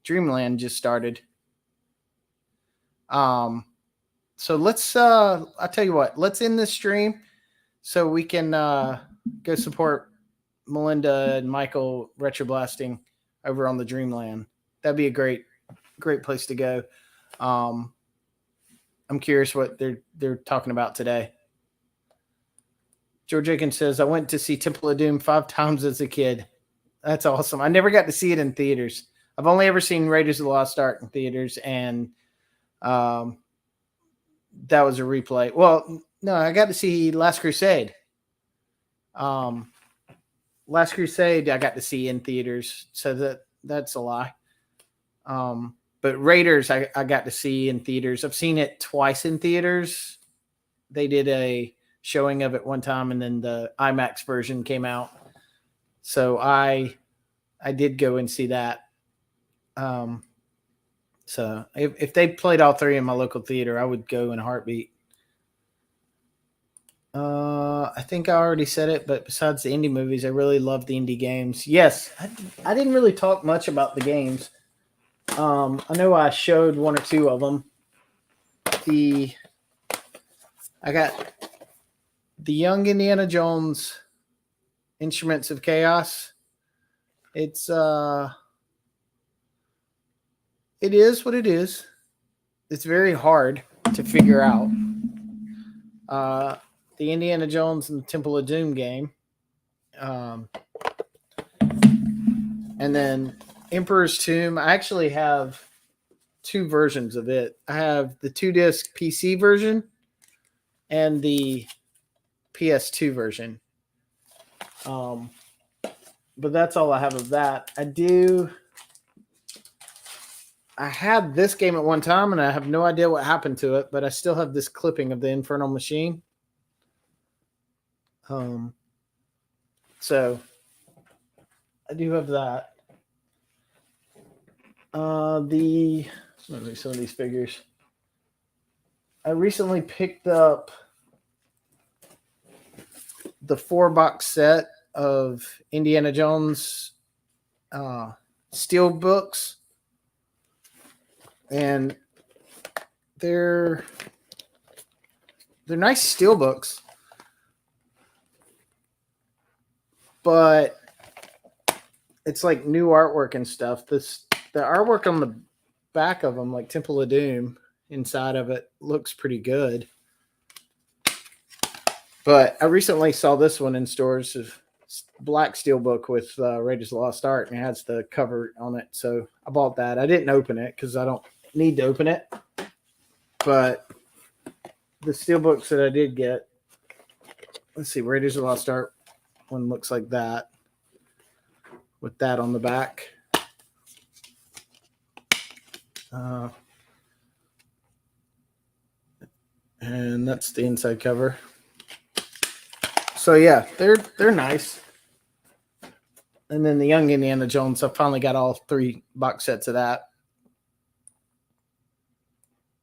Dreamland just started. So let's. I'll tell you what. Let's end this stream so we can go support Melinda and Michael retroblasting over on the Dreamland. That'd be a great place to go. I'm curious what they're talking about today. George Aiken says, I went to see Temple of Doom 5 times as a kid. That's awesome. I never got to see it in theaters. I've only ever seen Raiders of the Lost Ark in theaters, and that was a replay. Well, no, I got to see Last Crusade. Last Crusade I got to see in theaters, so that's a lie. But Raiders I got to see in theaters. I've seen it twice in theaters. They did a showing of it one time, and then the IMAX version came out. So I did go and see that. So if they played all three in my local theater, I would go in a heartbeat. I think I already said it, but besides the indie movies, I really love the indie games. Yes, I didn't really talk much about the games. I know I showed one or two of them. I got the Young Indiana Jones Instruments of Chaos. It is what it is. It's very hard to figure out. The Indiana Jones and the Temple of Doom game. And then Emperor's Tomb. I actually have two versions of it. I have the 2-disc PC version and the PS2 version. But that's all I have of that. I had this game at one time, and I have no idea what happened to it, but I still have this clipping of the Infernal Machine. So I do have that. Let me see some of these figures. I recently picked up the 4-box set of Indiana Jones steel books, and they're nice steel books, but it's like new artwork and stuff. The artwork on the back of them, like Temple of Doom inside of it, looks pretty good. But I recently saw this one in stores, of black steelbook with Raiders of the Lost Ark, and it has the cover on it. So I bought that. I didn't open it because I don't need to open it. But the steelbooks that I did get, let's see, Raiders of the Lost Ark one looks like that, with that on the back. And that's the inside cover. So yeah, they're nice. And then the Young Indiana Jones, I finally got all 3 box sets of that.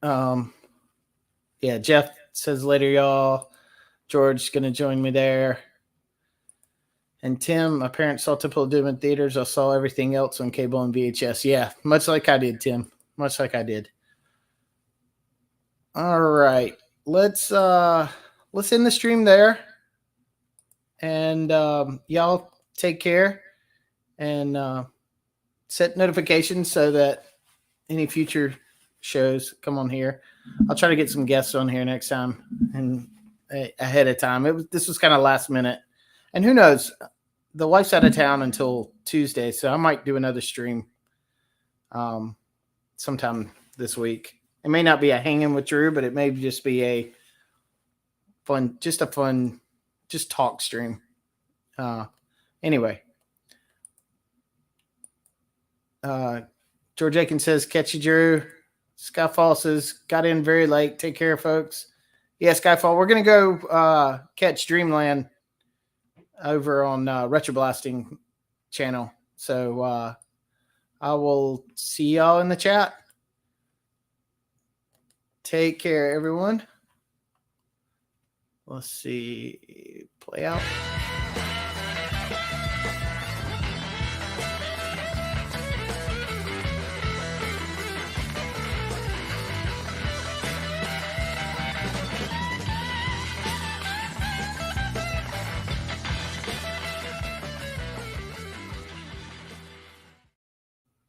Yeah, Jeff says later, y'all. George's gonna join me there. And Tim, my parents saw Temple of Doom in theaters. I saw everything else on cable and VHS. Yeah, much like I did, Tim. Much like I did. All right, let's end the stream there. And y'all take care, and set notifications so that any future shows come on here. I'll try to get some guests on here next time and ahead of time. This was kind of last minute, and who knows? The wife's out of town until Tuesday, so I might do another stream sometime this week. It may not be a hanging with Drew, but it may just be a fun talk stream. Anyway, George Aiken says, "Catch you, Drew." Skyfall says, "Got in very late. Take care, folks." Yeah, Skyfall, we're gonna go catch Dreamland over on Retroblasting channel. So I will see y'all in the chat. Take care, everyone. Let's see. Play out.